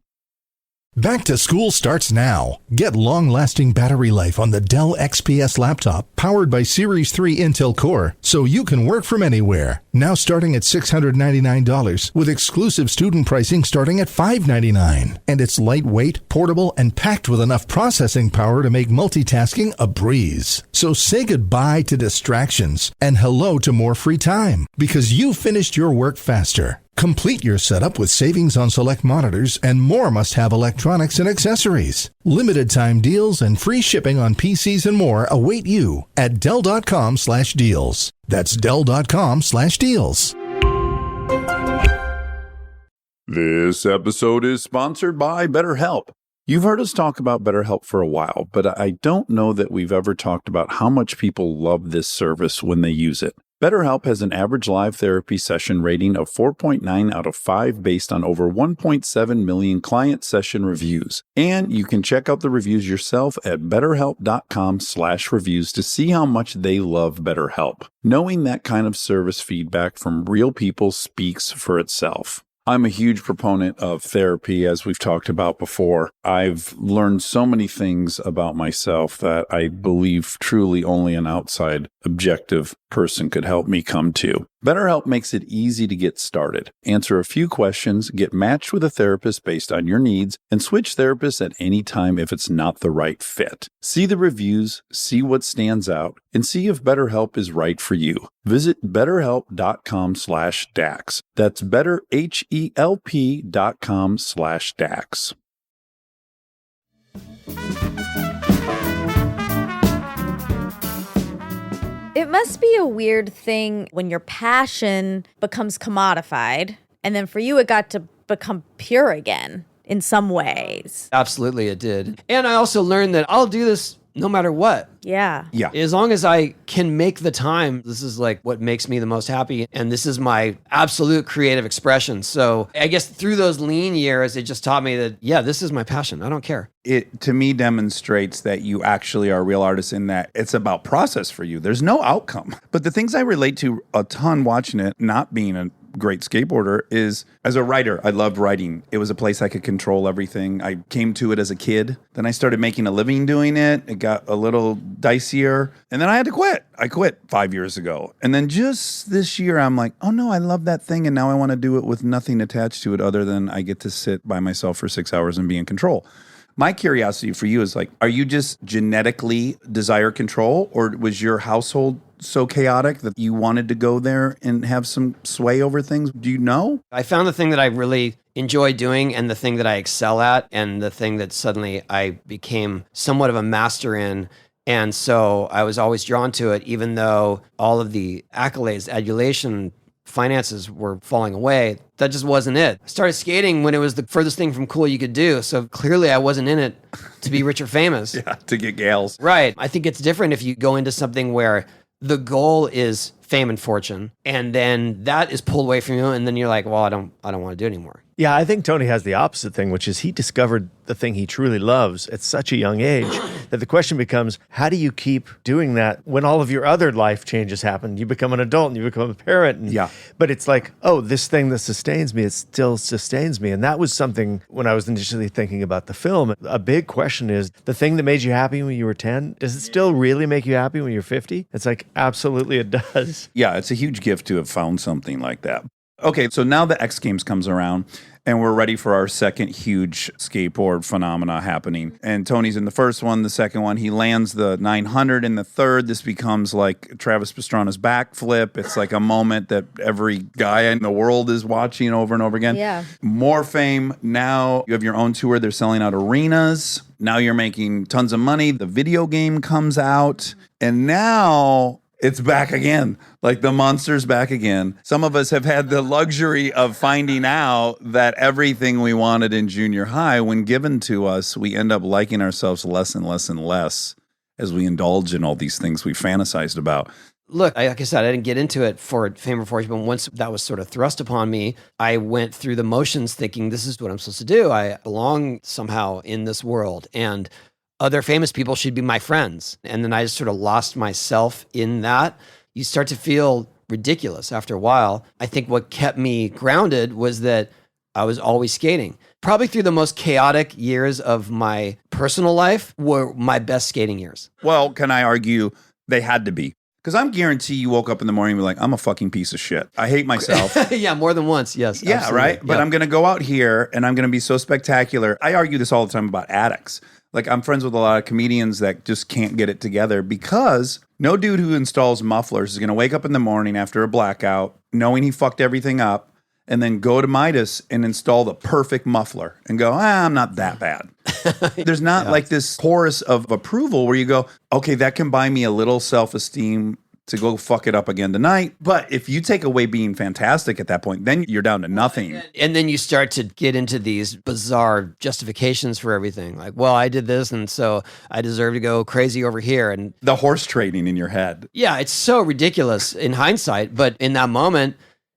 Back to school starts now. Get long-lasting battery life on the Dell XPS laptop powered by Series 3 Intel Core so you can work from anywhere. Now starting at $699 with exclusive student pricing starting at $599. And it's lightweight, portable, and packed with enough processing power to make multitasking a breeze. So say goodbye to distractions and hello to more free time because you finished your work faster. Complete your setup with savings on select monitors and more must-have electronics and accessories. Limited time deals and free shipping on PCs and more await you at Dell.com/deals. That's Dell.com/deals. This episode is sponsored by BetterHelp. You've heard us talk about BetterHelp for a while, but I don't know that we've ever talked about how much people love this service when they use it. BetterHelp has an average live therapy session rating of 4.9 out of 5 based on over 1.7 million client session reviews. And you can check out the reviews yourself at betterhelp.com/reviews to see how much they love BetterHelp. Knowing that kind of service feedback from real people speaks for itself. I'm a huge proponent of therapy, as we've talked about before. I've learned so many things about myself that I believe truly only an outside, objective person could help me come to. BetterHelp makes it easy to get started. Answer a few questions, get matched with a therapist based on your needs, and switch therapists at any time if it's not the right fit. See the reviews, see what stands out, and see if BetterHelp is right for you. Visit betterhelp.com/DAX. That's betterhelp.com/DAX. It must be a weird thing when your passion becomes commodified, and then for you, it got to become pure again in some ways. Absolutely, it did. And I also learned that I'll do this no matter what. Yeah. Yeah. As long as I can make the time, this is like what makes me the most happy. And this is my absolute creative expression. So I guess through those lean years, it just taught me that, yeah, this is my passion. I don't care. It, to me, demonstrates that you actually are a real artist in that it's about process for you. There's no outcome. But the things I relate to a ton watching it, not being a great skateboarder, is as a writer, I loved writing. It was a place I could control everything. I came to it as a kid. Then I started making a living doing it. It got a little dicier. And then I had to quit. I quit 5 years ago. And then just this year, I'm like, oh no, I love that thing. And now I want to do it with nothing attached to it other than I get to sit by myself for 6 hours and be in control. My curiosity for you is like, are you just genetically desire control, or was your household so chaotic that you wanted to go there and have some sway over things? Do you know? I found the thing that I really enjoy doing and the thing that I excel at and the thing that suddenly I became somewhat of a master in. And so I was always drawn to it, even though all of the accolades, adulation, finances were falling away. That just wasn't it. I started skating when it was the furthest thing from cool you could do. So clearly I wasn't in it to be rich or famous. Yeah, to get gals. Right. I think it's different if you go into something where the goal is fame and fortune, and then that is pulled away from you, and then you're like, well, I don't want to do it anymore. Yeah, I think Tony has the opposite thing, which is he discovered the thing he truly loves at such a young age that the question becomes, how do you keep doing that when all of your other life changes happen? You become an adult and you become a parent. And, Yeah. But it's like, oh, this thing that sustains me, it still sustains me. And that was something when I was initially thinking about the film. A big question is, the thing that made you happy when you were 10, does it still really make you happy when you're 50? It's like, absolutely it does. Yeah, it's a huge gift to have found something like that. Okay, so now the X Games comes around and we're ready for our second huge skateboard phenomena happening. And Tony's in the first one, the second one, he lands the 900 in the third. This becomes like Travis Pastrana's backflip. It's like a moment that every guy in the world is watching over and over again. Yeah. More fame. Now you have your own tour. They're selling out arenas. Now you're making tons of money. The video game comes out. And now it's back again. Like the monster's back again. Some of us have had the luxury of finding out that everything we wanted in junior high, when given to us, we end up liking ourselves less and less and less as we indulge in all these things we fantasized about. Look, like I said, I didn't get into it for fame or fortune, but once that was sort of thrust upon me, I went through the motions thinking, this is what I'm supposed to do. I belong somehow in this world, and other famous people should be my friends. And then I just sort of lost myself in that. You start to feel ridiculous after a while. I think what kept me grounded was that I was always skating. Probably through the most chaotic years of my personal life were my best skating years. Well, can I argue they had to be? Because I'm guarantee you woke up in the morning and be like, I'm a fucking piece of shit. I hate myself. Yeah, more than once. Yes. Yeah, absolutely. right? But Yeah. I'm going to go out here and I'm going to be so spectacular. I argue this all the time about addicts. Like, I'm friends with a lot of comedians that just can't get it together because no dude who installs mufflers is going to wake up in the morning after a blackout knowing he fucked everything up and then go to Midas and install the perfect muffler and go, I'm not that bad. There's not like this chorus of approval where you go, okay, that can buy me a little self-esteem to go fuck it up again tonight. But if you take away being fantastic at that point, then you're down to nothing. And then you start to get into these bizarre justifications for everything. Like, well, I did this, and so I deserve to go crazy over here. And The horse trading in your head. yeah, it's so ridiculous in hindsight. But in that moment,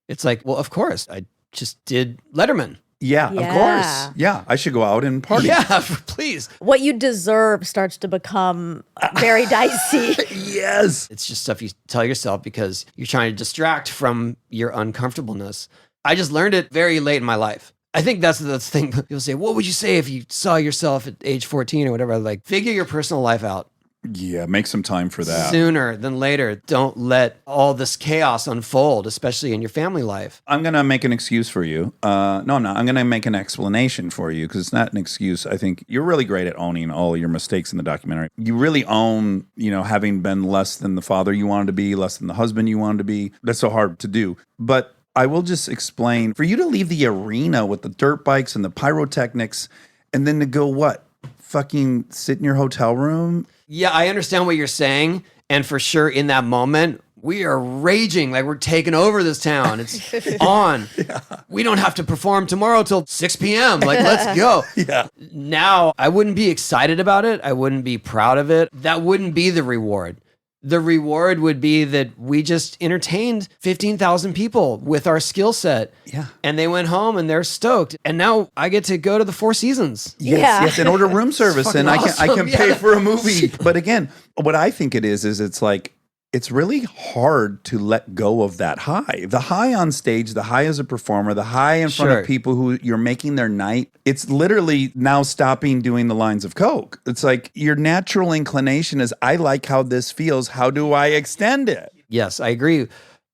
it's like, well, of course, I just did Letterman. Yeah, of Yeah. course. Yeah, I should go out and party. Yeah, please. What you deserve starts to become very dicey. Yes. It's just stuff you tell yourself because you're trying to distract from your uncomfortableness. I just learned it very late in my life. I think that's the thing. People say, what would you say if you saw yourself at age 14 or whatever? Like, figure your personal life out. Yeah, make some time for that. Sooner than later. Don't let all this chaos unfold, especially in your family life. I'm going to make an excuse for you. No, I'm not. I'm going to make an explanation for you because it's not an excuse. I think you're really great at owning all your mistakes in the documentary. You really own, having been less than the father you wanted to be, less than the husband you wanted to be. That's so hard to do. But I will just explain, for you to leave the arena with the dirt bikes and the pyrotechnics and then to go what? Fucking sit in your hotel room? Yeah, I understand what you're saying. And for sure, in that moment, we are raging like we're taking over this town. It's on. Yeah. We don't have to perform tomorrow till 6 p.m. Like, let's go. Yeah. Now, I wouldn't be excited about it. I wouldn't be proud of it. That wouldn't be the reward. The reward would be that we just entertained 15,000 people with our skill set. Yeah. And they went home and they're stoked. And now I get to go to the Four Seasons. Yes, and order room service, fucking and I awesome. can pay for a movie. But again, what I think it is it's like it's really hard to let go of that high. The high on stage, the high as a performer, the high in front Sure. of people who you're making their night. It's literally now stopping doing the lines of coke. It's like your natural inclination is, I like how this feels. How do I extend it? Yes, I agree.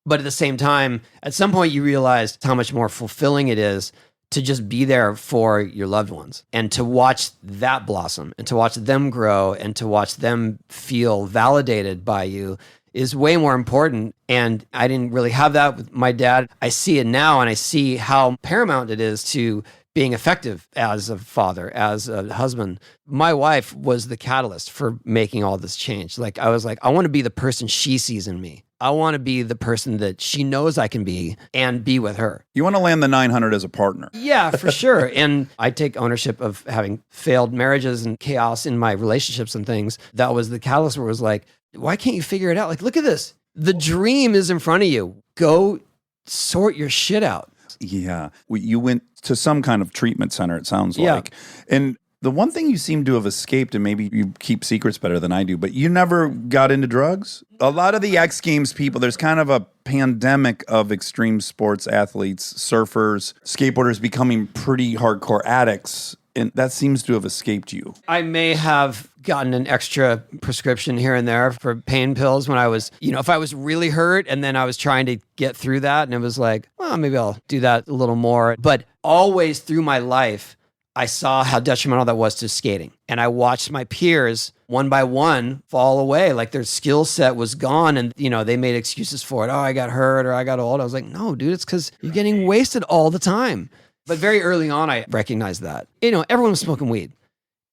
But at the same time, at some point you realize how much more fulfilling it is to just be there for your loved ones and to watch that blossom and to watch them grow and to watch them feel validated by you is way more important. And I didn't really have that with my dad. I see it now, and I see how paramount it is to being effective as a father, as a husband. My wife was the catalyst for making all this change. Like, I was like, I want to be the person she sees in me. I want to be the person that she knows I can be and be with her. You want to land the 900 as a partner. Yeah, for sure. And I take ownership of having failed marriages and chaos in my relationships and things. That was the catalyst where it was like, why can't you figure it out? Like, look at this. The dream is in front of you. Go sort your shit out. Yeah. You went to some kind of treatment center, it sounds Yeah. like. And the one thing you seem to have escaped, and maybe you keep secrets better than I do, but you never got into drugs. A lot of the X Games people, there's kind of a pandemic of extreme sports athletes, surfers, skateboarders becoming pretty hardcore addicts. And that seems to have escaped you. I may have gotten an extra prescription here and there for pain pills when I was, if I was really hurt and then I was trying to get through that, and it was like, well, maybe I'll do that a little more. But always through my life, I saw how detrimental that was to skating. And I watched my peers one by one fall away. Like, their skill set was gone, and, they made excuses for it. Oh, I got hurt or I got old. I was like, no, dude, it's because you're getting wasted all the time. But very early on, I recognized that. Everyone was smoking weed.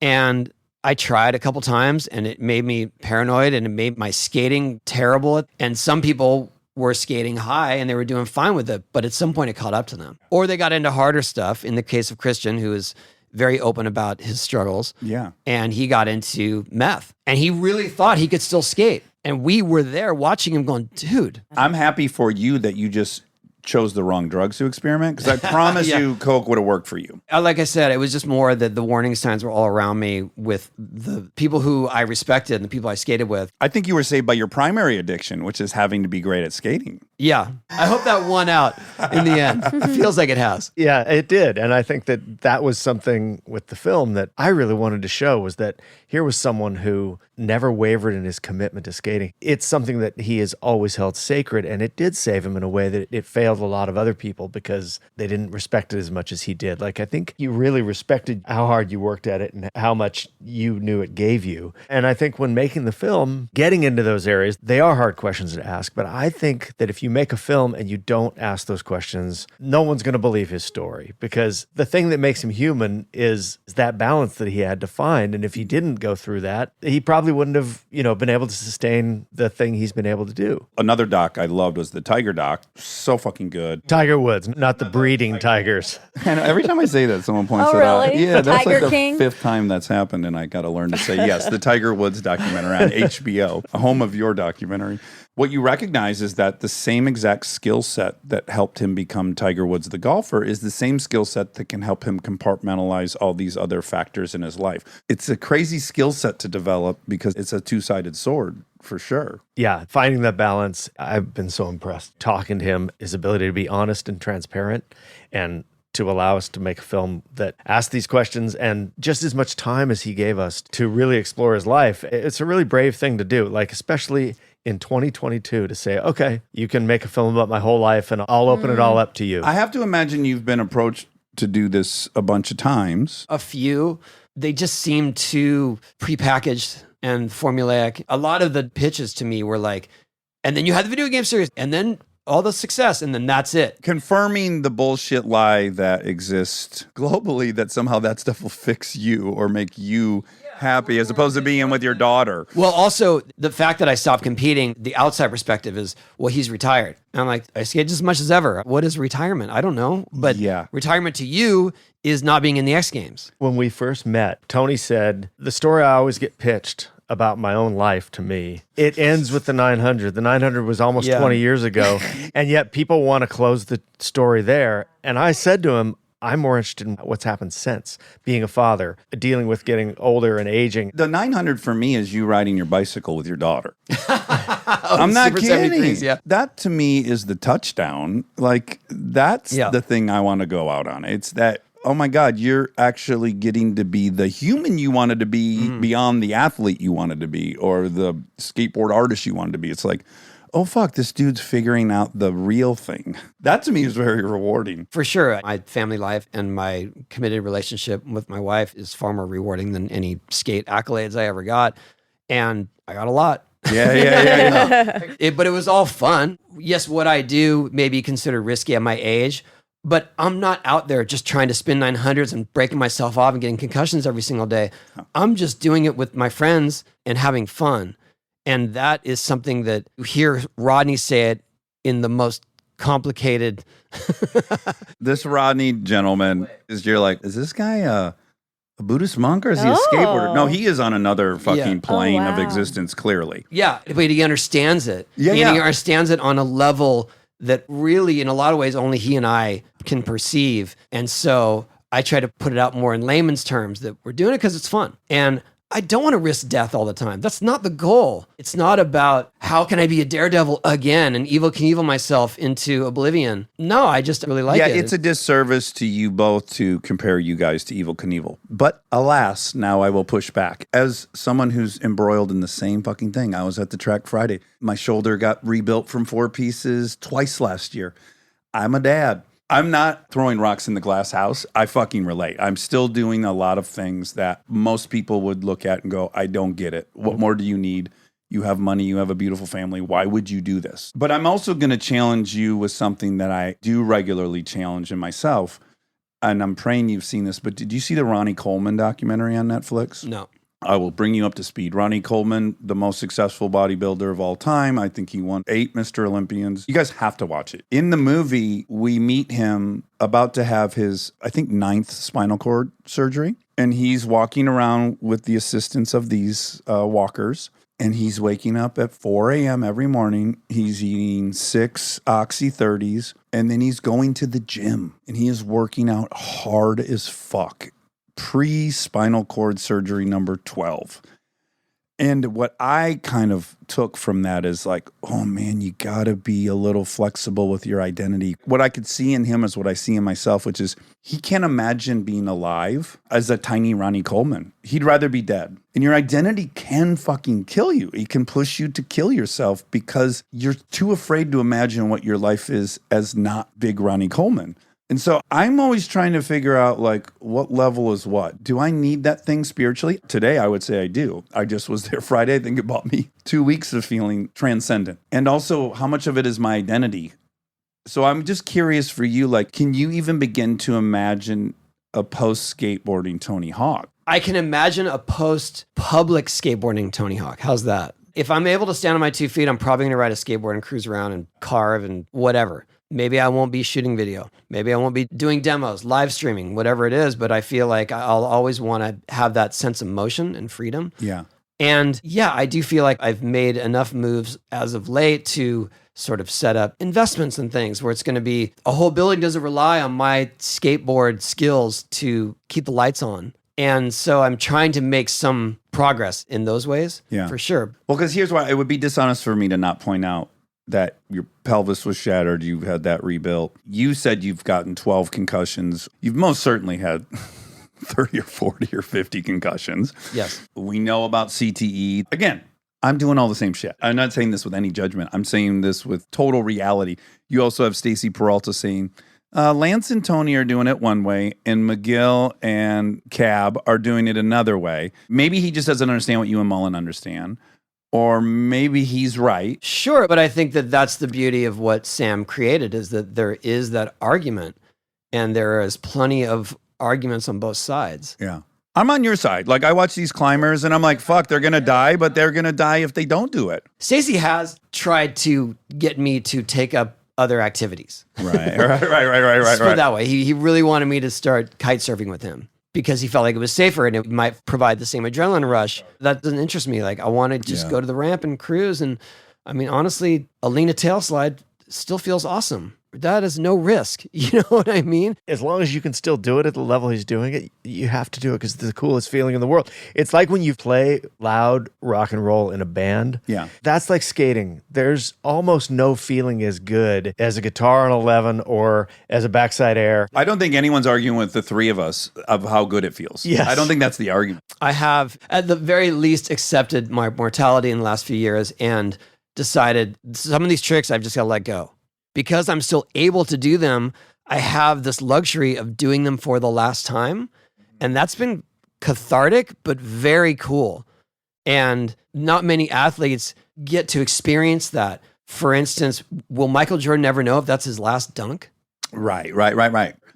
And I tried a couple times, and it made me paranoid, and it made my skating terrible. And some people were skating high and they were doing fine with it, but at some point it caught up to them. Or they got into harder stuff. In the case of Christian, who is very open about his struggles. Yeah. And he got into meth. And he really thought he could still skate. And we were there watching him going, dude. I'm happy for you that you just chose the wrong drugs to experiment, because I promise Yeah. you Coke would have worked for you. Like I said, it was just more that the warning signs were all around me with the people who I respected and the people I skated with. I think you were saved by your primary addiction, which is having to be great at skating. Yeah. I hope that won out in the end. It feels like it has. Yeah, it did. And I think that was something with the film that I really wanted to show, was that here was someone who never wavered in his commitment to skating. It's something that he has always held sacred, and it did save him in a way that it failed a lot of other people because they didn't respect it as much as he did. Like, I think you really respected how hard you worked at it and how much you knew it gave you. And I think when making the film, getting into those areas, they are hard questions to ask. But I think that if you make a film and you don't ask those questions, no one's going to believe his story, because the thing that makes him human is that balance that he had to find. And if he didn't go through that, he probably wouldn't have, been able to sustain the thing he's been able to do. Another doc I loved was the Tiger doc. So fucking good. Tiger Woods, not the breeding tigers. And every time I say that, someone points Oh, it out. really? Yeah, that's Tiger like the King? fifth time that's happened, and I got to learn to say yes. The Tiger Woods documentary on HBO, a home of your documentary. What you recognize is that the same exact skill set that helped him become Tiger Woods the golfer is the same skill set that can help him compartmentalize all these other factors in his life. It's a crazy skill set to develop because it's a two-sided sword, for sure. Yeah, finding that balance, I've been so impressed. Talking to him, his ability to be honest and transparent, and to allow us to make a film that asked these questions, and just as much time as he gave us to really explore his life. It's a really brave thing to do, like especially in 2022, to say, okay, you can make a film about my whole life and I'll open it all up to you. I have to imagine you've been approached to do this a bunch of times. A few, they just seemed too prepackaged and formulaic. A lot of the pitches to me were like, and then you had the video game series, and then all the success, and then that's it. Confirming the bullshit lie that exists globally that somehow that stuff will fix you or make you happy, as opposed to being with your daughter. Well, also, the fact that I stopped competing, the outside perspective is, well, he's retired. And I'm like, I skate just as much as ever. What is retirement? I don't know. But Yeah. retirement to you is not being in the X Games. When we first met, Tony said, the story I always get pitched about my own life to me, it ends with the 900. The 900 was almost Yeah. 20 years ago, and yet people want to close the story there. And I said to him, I'm more interested in what's happened since, being a father, dealing with getting older and aging. The 900 for me is you riding your bicycle with your daughter. I'm not Super kidding. 73s, yeah. That to me is the touchdown. Like, that's Yeah. the thing I want to go out on. It's that, oh my God, you're actually getting to be the human you wanted to be beyond the athlete you wanted to be or the skateboard artist you wanted to be. It's like, oh, fuck, this dude's figuring out the real thing. That to me is very rewarding. For sure. My family life and my committed relationship with my wife is far more rewarding than any skate accolades I ever got. And I got a lot. Yeah. But it was all fun. Yes, what I do may be considered risky at my age, but I'm not out there just trying to spin 900s and breaking myself off and getting concussions every single day. I'm just doing it with my friends and having fun. And that is something that you hear Rodney say it in the most complicated. This Rodney gentleman you're like, is this guy a Buddhist monk or is he a Oh. skateboarder? No, he is on another fucking Yeah. plane Oh, of wow. existence, clearly. Yeah, but he understands it. Yeah, And yeah. he understands it on a level that really, in a lot of ways, only he and I can perceive. And so I try to put it out more in layman's terms that we're doing it because it's fun. And I don't want to risk death all the time. That's not the goal. It's not about how can I be a daredevil again and Evel Knievel myself into oblivion. No, I just really like it. It's a disservice to you both to compare you guys to Evel Knievel. But alas, now I will push back. As someone who's embroiled in the same fucking thing, I was at the track Friday. My shoulder got rebuilt from 4 pieces twice last year. I'm a dad. I'm not throwing rocks in the glass house. I fucking relate. I'm still doing a lot of things that most people would look at and go, I don't get it. What more do you need? You have money. You have a beautiful family. Why would you do this? But I'm also going to challenge you with something that I do regularly challenge in myself. And I'm praying you've seen this, but did you see the Ronnie Coleman documentary on Netflix? No. I will bring you up to speed. Ronnie Coleman, the most successful bodybuilder of all time. I think he won 8 Mr. Olympians. You guys have to watch it. In the movie, we meet him about to have his, I think, 9th spinal cord surgery. And he's walking around with the assistance of these walkers. And he's waking up at 4 a.m. every morning. He's eating 6 Oxy 30s. And then he's going to the gym. And he is working out hard as fuck. Pre-spinal cord surgery number 12. And what I kind of took from that is like, oh man, you gotta be a little flexible with your identity. What I could see in him is what I see in myself, which is he can't imagine being alive as a tiny Ronnie Coleman. He'd rather be dead. And your identity can fucking kill you. It can push you to kill yourself because you're too afraid to imagine what your life is as not big Ronnie Coleman. And so I'm always trying to figure out, like, what level is what? Do I need that thing spiritually? Today, I would say I do. I just was there Friday. I think it bought me 2 weeks of feeling transcendent. And also, how much of it is my identity? So I'm just curious for you, like, can you even begin to imagine a post-skateboarding Tony Hawk? I can imagine a post-public skateboarding Tony Hawk. How's that? If I'm able to stand on my 2 feet, I'm probably going to ride a skateboard and cruise around and carve and whatever. Maybe I won't be shooting video. Maybe I won't be doing demos, live streaming, whatever it is. But I feel like I'll always want to have that sense of motion and freedom. Yeah. And yeah, I do feel like I've made enough moves as of late to sort of set up investments and things where it's going to be a whole building doesn't rely on my skateboard skills to keep the lights on. And so I'm trying to make some progress in those ways, Yeah. for sure. Well, because here's why it would be dishonest for me to not point out that your pelvis was shattered. You've had that rebuilt. You said you've gotten 12 concussions. You've most certainly had 30 or 40 or 50 concussions. Yes. We know about CTE. Again, I'm doing all the same shit. I'm not saying this with any judgment. I'm saying this with total reality. You also have Stacy Peralta saying, Lance and Tony are doing it one way, and McGill and Cab are doing it another way. Maybe he just doesn't understand what you and Mullen understand. Or maybe he's right. Sure, but I think that that's the beauty of what Sam created is that there is that argument and there is plenty of arguments on both sides. Yeah. I'm on your side. Like, I watch these climbers and I'm like, fuck, they're going to die, but they're going to die if they don't do it. Stacey has tried to get me to take up other activities. Right. Let's put it that way. He really wanted me to start kite surfing with him because he felt like it was safer and it might provide the same adrenaline rush. That doesn't interest me. Like, I want to just go to the ramp and cruise. And I mean, honestly, a Lena tail slide still feels awesome. That is no risk. You know what I mean? As long as you can still do it at the level he's doing it, you have to do it because it's the coolest feeling in the world. It's like when you play loud rock and roll in a band. Yeah. That's like skating. There's almost no feeling as good as a guitar on 11 or as a backside air. I don't think anyone's arguing with the three of us of how good it feels. Yes. I don't think that's the argument. I have, at the very least, accepted my mortality in the last few years and decided some of these tricks I've just got to let go. Because I'm still able to do them, I have this luxury of doing them for the last time. And that's been cathartic, but very cool. And not many athletes get to experience that. For instance, will Michael Jordan ever know if that's his last dunk? Right.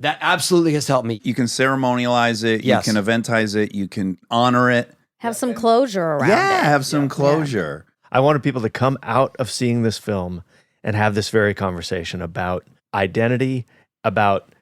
That absolutely has helped me. You can ceremonialize it. Yes. You can eventize it. You can honor it. Have some closure around it. Have some closure. I wanted people to come out of seeing this film and have this very conversation about identity, about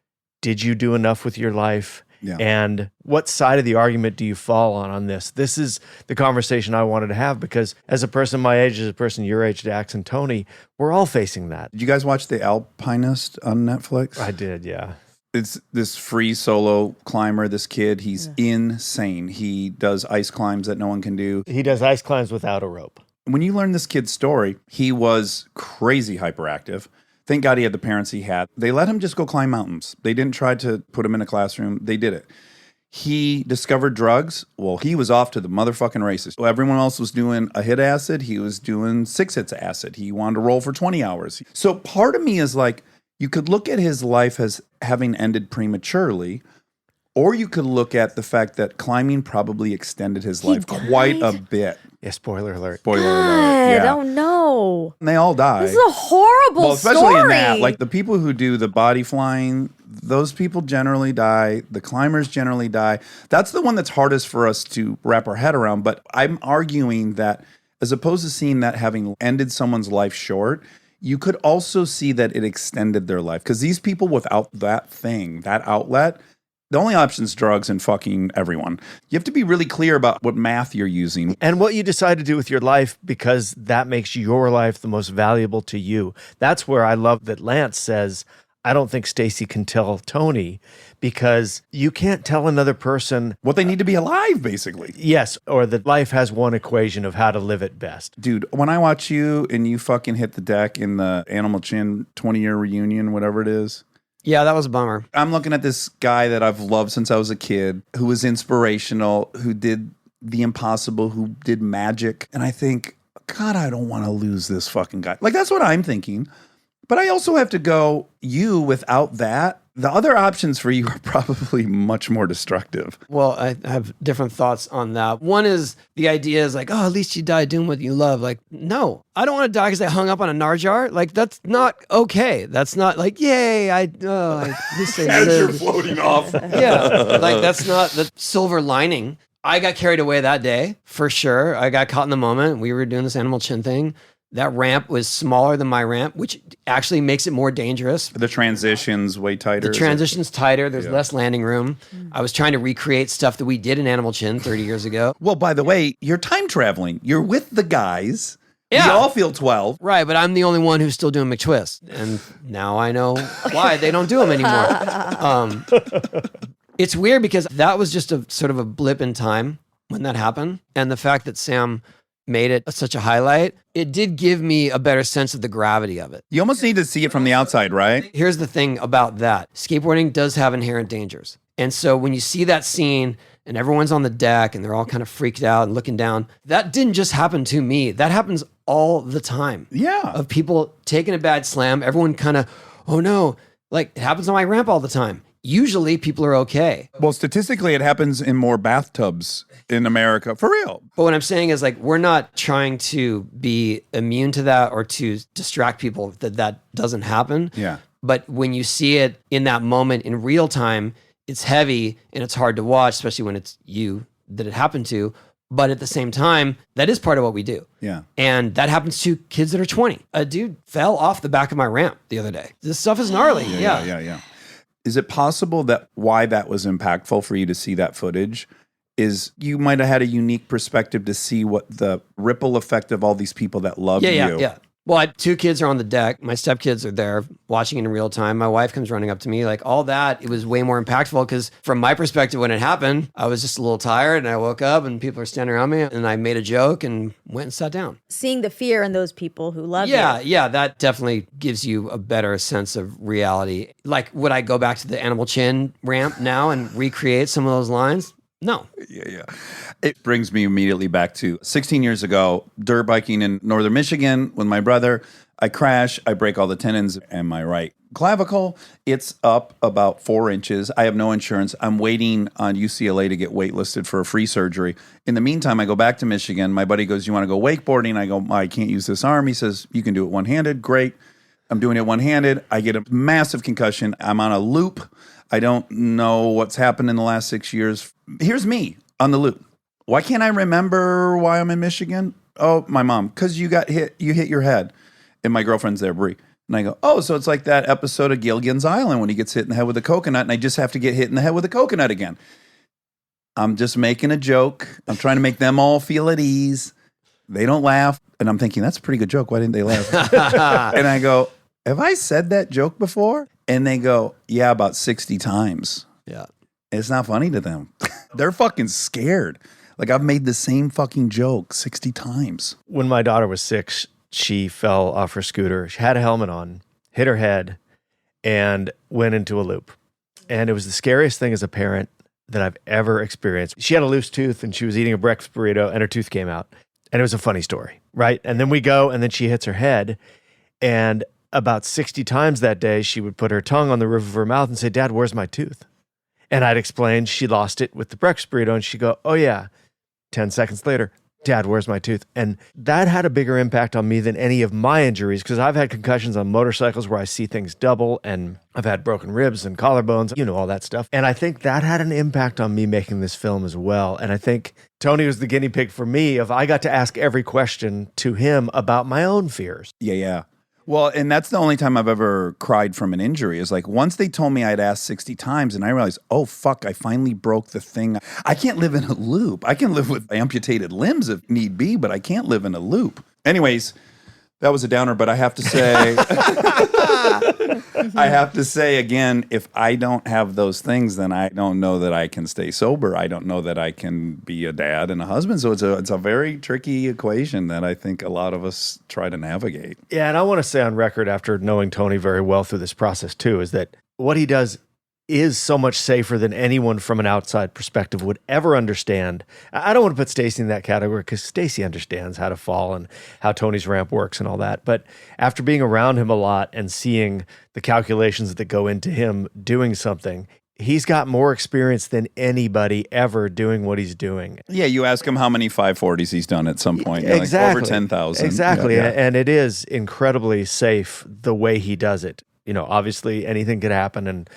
did you do enough with your life? Yeah. And what side of the argument do you fall on this? This is the conversation I wanted to have because as a person my age, as a person your age, Dax and Tony, we're all facing that. Did you guys watch The Alpinist on Netflix? I did, yeah. It's this free solo climber, this kid. He's insane. He does ice climbs that no one can do. He does ice climbs without a rope. When you learn this kid's story, he was crazy hyperactive. Thank God he had the parents he had. They let him just go climb mountains. They didn't try to put him in a classroom. They did it. He discovered drugs. Well, he was off to the motherfucking races. Everyone else was doing a hit acid. He was doing 6 hits of acid. He wanted to roll for 20 hours. So part of me is like, you could look at his life as having ended prematurely, or you could look at the fact that climbing probably extended his life quite a bit. Yeah, spoiler alert. Spoiler God, alert. Yeah. oh no. And they all die. This is a horrible Well, especially story. in that, like the people who do the body flying, those people generally die. The climbers generally die. That's the one that's hardest for us to wrap our head around. But I'm arguing that as opposed to seeing that having ended someone's life short, you could also see that it extended their life. Because these people without that thing, that outlet, the only option is drugs and fucking everyone. You have to be really clear about what math you're using. And what you decide to do with your life because that makes your life the most valuable to you. That's where I love that Lance says, I don't think Stacy can tell Tony because you can't tell another person What they need to be alive, basically. yes, or that life has one equation of how to live it best. Dude, when I watch you and you fucking hit the deck in the Animal Chin 20-year reunion, whatever it is, Yeah, that was a bummer. I'm looking at this guy that I've loved since I was a kid, who was inspirational, who did the impossible, who did magic. And I think, God, I don't want to lose this fucking guy. Like, that's what I'm thinking. But I also have to go, you without that, the other options for you are probably much more destructive. Well, I have different thoughts on that. One is the idea is like, oh, at least you died doing what you love. Like, no, I don't want to die because I hung up on a nar jar. Like, that's not okay. That's not like, yay, at least I As you're lived. floating off. Yeah, like that's not the silver lining. I got carried away that day, for sure. I got caught in the moment. We were doing this animal chin thing. That ramp was smaller than my ramp, which actually makes it more dangerous. The transition's way tighter. The transition's tighter. There's less landing room. I was trying to recreate stuff that we did in Animal Chin 30 years ago. Well, by the way, you're time traveling. You're with the guys. Yeah. We all feel 12. Right, but I'm the only one who's still doing McTwist. And now I know why they don't do them anymore. It's weird because that was just a sort of a blip in time when that happened. And the fact that Sam made it such a highlight, it did give me a better sense of the gravity of it. You almost need to see it from the outside, right? Here's the thing about that. Skateboarding does have inherent dangers. And so when you see that scene and everyone's on the deck and they're all kind of freaked out and looking down, that didn't just happen to me. That happens all the time. Yeah. Of people taking a bad slam, everyone kind of, oh no, like it happens on my ramp all the time. Usually people are okay. Well, statistically, it happens in more bathtubs in America, for real. But what I'm saying is like, we're not trying to be immune to that or to distract people that that doesn't happen. Yeah. But when you see it in that moment in real time, it's heavy and it's hard to watch, especially when it's you that it happened to. But at the same time, that is part of what we do. Yeah. And that happens to kids that are 20. A dude fell off the back of my ramp the other day. This stuff is gnarly. Yeah. Is it possible that why that was impactful for you to see that footage is you might have had a unique perspective to see what the ripple effect of all these people that love you. Yeah. Well, 2 kids are on the deck. My stepkids are there watching it in real time. My wife comes running up to me. Like all that, it was way more impactful because from my perspective, when it happened, I was just a little tired and I woke up and people are standing around me and I made a joke and went and sat down. Seeing the fear in those people who love you. Yeah, that definitely gives you a better sense of reality. Like, would I go back to the Animal Chin ramp now and recreate some of those lines? No. Yeah. It brings me immediately back to 16 years ago, dirt biking in northern Michigan with my brother. I crash, I break all the tendons in my right clavicle. It's up about 4 inches. I have no insurance. I'm waiting on UCLA to get waitlisted for a free surgery. In the meantime, I go back to Michigan. My buddy goes, "You want to go wakeboarding?" I go, "I can't use this arm." He says, "You can do it one-handed." Great. I'm doing it one-handed. I get a massive concussion. I'm on a loop. I don't know what's happened in the last 6 years. Here's me on the loop. Why can't I remember why I'm in Michigan? Oh, my mom. Because you got hit. You hit your head. And my girlfriend's there, Brie. And I go, oh, so it's like that episode of Gilligan's Island when he gets hit in the head with a coconut, and I just have to get hit in the head with a coconut again. I'm just making a joke. I'm trying to make them all feel at ease. They don't laugh. And I'm thinking, that's a pretty good joke. Why didn't they laugh? And I go, have I said that joke before? And they go, yeah, about 60 times. Yeah. It's not funny to them. They're fucking scared. Like, I've made the same fucking joke 60 times. When my daughter was 6, she fell off her scooter. She had a helmet on, hit her head, and went into a loop. And it was the scariest thing as a parent that I've ever experienced. She had a loose tooth, and she was eating a breakfast burrito, and her tooth came out. And it was a funny story, right? And then we go, and then she hits her head. And about 60 times that day, she would put her tongue on the roof of her mouth and say, "Dad, where's my tooth?" And I'd explain she lost it with the breakfast burrito, and she'd go, "Oh, yeah." 10 seconds later, "Dad, where's my tooth?" And that had a bigger impact on me than any of my injuries, because I've had concussions on motorcycles where I see things double, and I've had broken ribs and collarbones, all that stuff. And I think that had an impact on me making this film as well. And I think Tony was the guinea pig for me of I got to ask every question to him about my own fears. Yeah. Well, and that's the only time I've ever cried from an injury is like once they told me I'd asked 60 times and I realized, oh, fuck, I finally broke the thing. I can't live in a loop. I can live with amputated limbs if need be, but I can't live in a loop. Anyways, that was a downer, but I have to say, again, if I don't have those things, then I don't know that I can stay sober. I don't know that I can be a dad and a husband. So it's a very tricky equation that I think a lot of us try to navigate. Yeah, and I want to say on record, after knowing Tony very well through this process too, is that what he does is so much safer than anyone from an outside perspective would ever understand. I don't want to put Stacy in that category because Stacy understands how to fall and how Tony's ramp works and all that. But after being around him a lot and seeing the calculations that go into him doing something, he's got more experience than anybody ever doing what he's doing. Yeah, you ask him how many 540s he's done at some point. You're Exactly. like, over 10,000. Exactly. Yeah. And it is incredibly safe the way he does it. Obviously anything could happen and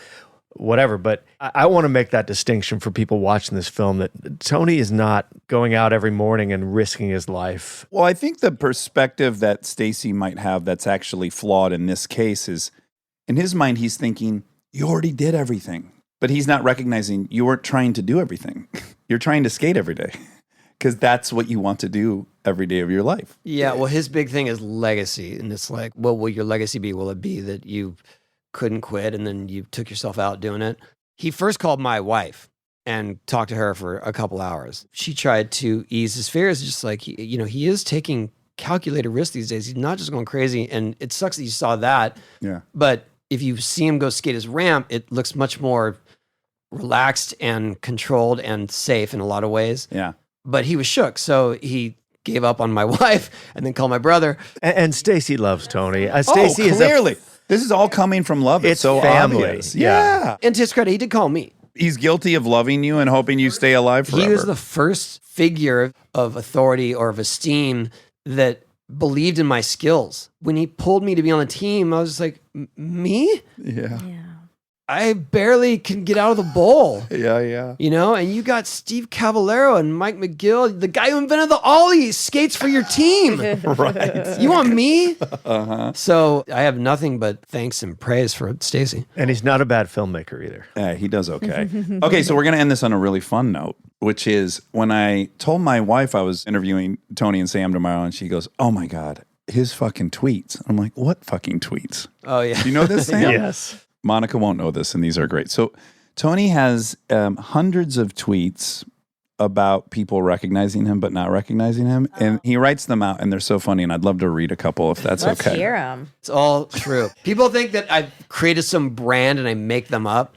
whatever, but I want to make that distinction for people watching this film that Tony is not going out every morning and risking his life. Well, I think the perspective that Stacy might have that's actually flawed in this case is, in his mind, he's thinking, you already did everything. But he's not recognizing you weren't trying to do everything. You're trying to skate every day because that's what you want to do every day of your life. Yeah, well, his big thing is legacy. And it's like, what will your legacy be? Will it be that you couldn't quit and then you took yourself out doing it? He first called my wife and talked to her for a couple hours. She tried to ease his fears, just like, he is taking calculated risks these days. He's not just going crazy. And it sucks that you saw that. Yeah. But if you see him go skate his ramp, it looks much more relaxed and controlled and safe in a lot of ways. Yeah. But he was shook. So he gave up on my wife and then called my brother. And Stacy loves Tony. Stacy is clearly. This is all coming from love. It's so family. obvious. Yeah. And to his credit, he did call me. He's guilty of loving you and hoping you stay alive forever. He was the first figure of authority or of esteem that believed in my skills. When he pulled me to be on the team, I was just like, me? Yeah. I barely can get out of the bowl. Yeah. And you got Steve Cavallero and Mike McGill, the guy who invented the ollie, skates for your team. Right. You want me? Uh-huh. So I have nothing but thanks and praise for Stacy. And he's not a bad filmmaker either. Yeah, he does okay. Okay, so we're going to end this on a really fun note, which is when I told my wife I was interviewing Tony and Sam tomorrow, and she goes, oh my God, his fucking tweets. I'm like, what fucking tweets? Oh, yeah. Do you know this, Sam? Yes. Monica won't know this, and these are great. So Tony has hundreds of tweets about people recognizing him but not recognizing him, and he writes them out, and they're so funny, and I'd love to read a couple if that's Let's okay. hear him. It's all true. People think that I've created some brand and I make them up.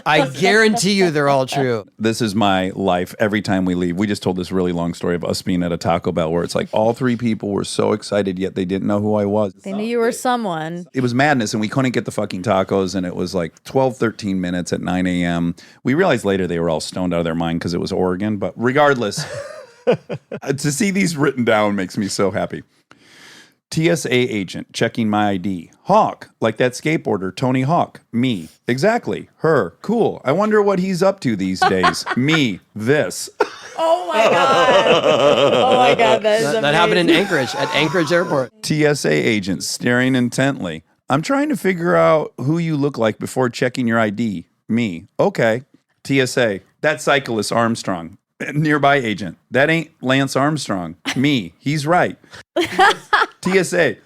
I guarantee you they're all true. This is my life every time we leave. We just told this really long story of us being at a Taco Bell where it's like all three people were so excited, yet they didn't know who I was. They knew you were someone. It was madness, and we couldn't get the fucking tacos, and it was like 12, 13 minutes at 9 a.m. We realized later they were all stoned out of their mind because it was Oregon, but regardless, to see these written down makes me so happy. TSA agent checking my ID. Hawk, like that skateboarder, Tony Hawk. Me, exactly. Her, cool. I wonder what he's up to these days. Me, this. Oh my God. Oh my God. That is That happened in Anchorage, at Anchorage Airport. TSA agent staring intently. I'm trying to figure out who you look like before checking your ID. Me, okay. TSA, that cyclist Armstrong. Nearby agent, that ain't Lance Armstrong. Me, he's right. TSA,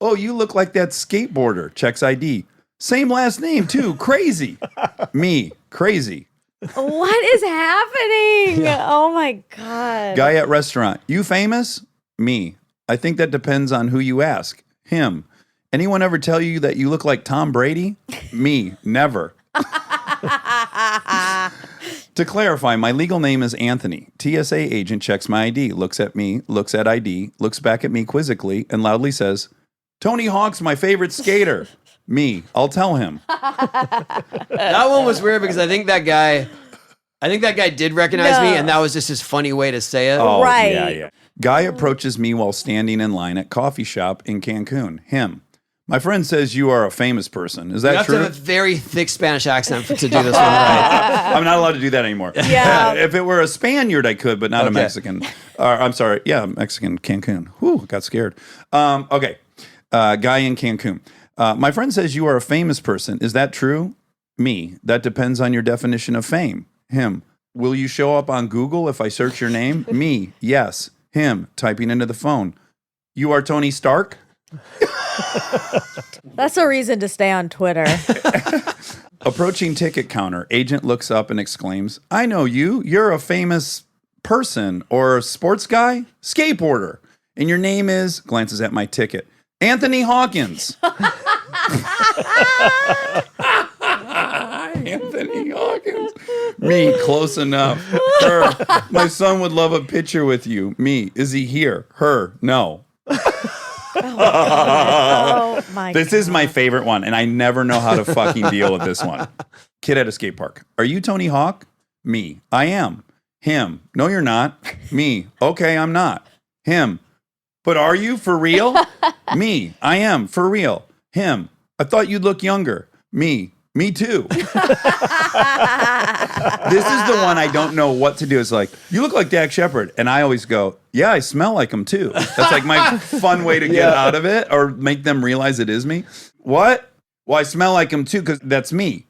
oh, you look like that skateboarder. Checks ID. Same last name, too. Crazy. Me, crazy. What is happening? Oh my God. Guy at restaurant, you famous? Me, I think that depends on who you ask. Him, anyone ever tell you that you look like Tom Brady? Me, never. To clarify, my legal name is Anthony. TSA agent checks my ID, looks at me, looks at ID, looks back at me quizzically, and loudly says, Tony Hawk's my favorite skater. Me, I'll tell him. That one was weird because I think that guy did recognize me, and that was just his funny way to say it. Oh, Right. yeah. Guy approaches me while standing in line at coffee shop in Cancun. Him. My friend says you are a famous person. Is You that have true? to have a very thick Spanish accent to do this one right. I'm not allowed to do that anymore. Yeah. If it were a Spaniard, I could, but not a Okay. Mexican. I'm sorry. Yeah, Mexican, Cancun. Whew, got scared. Okay. Guy in Cancun. My friend says you are a famous person. Is that true? Me. That depends on your definition of fame. Him. Will you show up on Google if I search your name? Me. Yes. Him. Typing into the phone. You are Tony Stark? That's a reason to stay on Twitter. Approaching ticket counter, agent looks up and exclaims, I know you. You're a famous person or sports guy, skateboarder. And your name is, glances at my ticket, Anthony Hawkins. Anthony Hawkins. Me, close enough. Her, my son would love a picture with you. Me, is he here? Her, no. Oh my This is my favorite one, and I never know how to fucking deal with this one. Kid at a skate park. Are you Tony Hawk? Me. I am. Him. No, you're not. Me. Okay, I'm not. Him. But are you for real? Me. I am for real. Him. I thought you'd look younger. Me. Me too. This is the one I don't know what to do. It's like, you look like Dak Shepard. And I always go, yeah, I smell like him too. That's like my fun way to get out of it or make them realize it is me. What? Well, I smell like him too because that's me.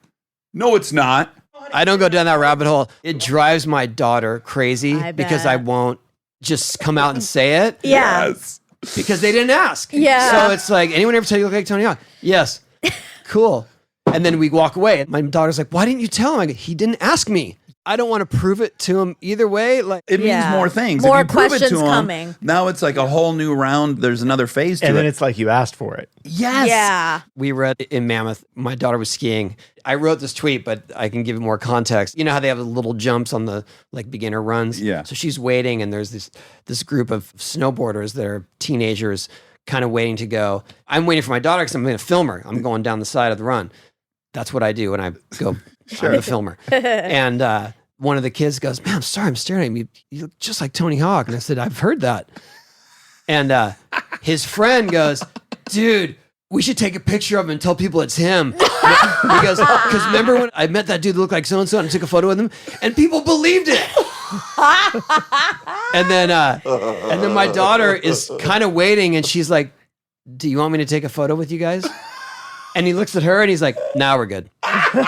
No, it's not. I don't go down that rabbit hole. It drives my daughter crazy I because bet. I won't just come out and say it Yeah. Yes. because they didn't ask. Yeah. So it's like, anyone ever tell you look like Tony Hawk? Yes. Cool. And then we walk away. My daughter's like, why didn't you tell him? I go, he didn't ask me. I don't want to prove it to him either way. Like, It means Yeah. more things. More if you prove it questions to 'em, coming. now it's like a whole new round. There's another phase to And then it. it's like you asked for it. Yes. Yeah. we were in Mammoth. My daughter was skiing. I wrote this tweet, but I can give it more context. You know how they have the little jumps on the like beginner runs? Yeah. So she's waiting, and there's this group of snowboarders that are teenagers kind of waiting to go. I'm waiting for my daughter because I'm going to film her. I'm going down the side of the run. That's what I do when I go. I'm the filmer. And one of the kids goes, man, I'm sorry, I'm staring at you. You look just like Tony Hawk. And I said, I've heard that. And his friend goes, dude, we should take a picture of him and tell people it's him. He goes, because remember when I met that dude that looked like so-and-so and took a photo with him and people believed it. and then my daughter is kind of waiting and she's like, do you want me to take a photo with you guys? And he looks at her and he's like, now we're good. After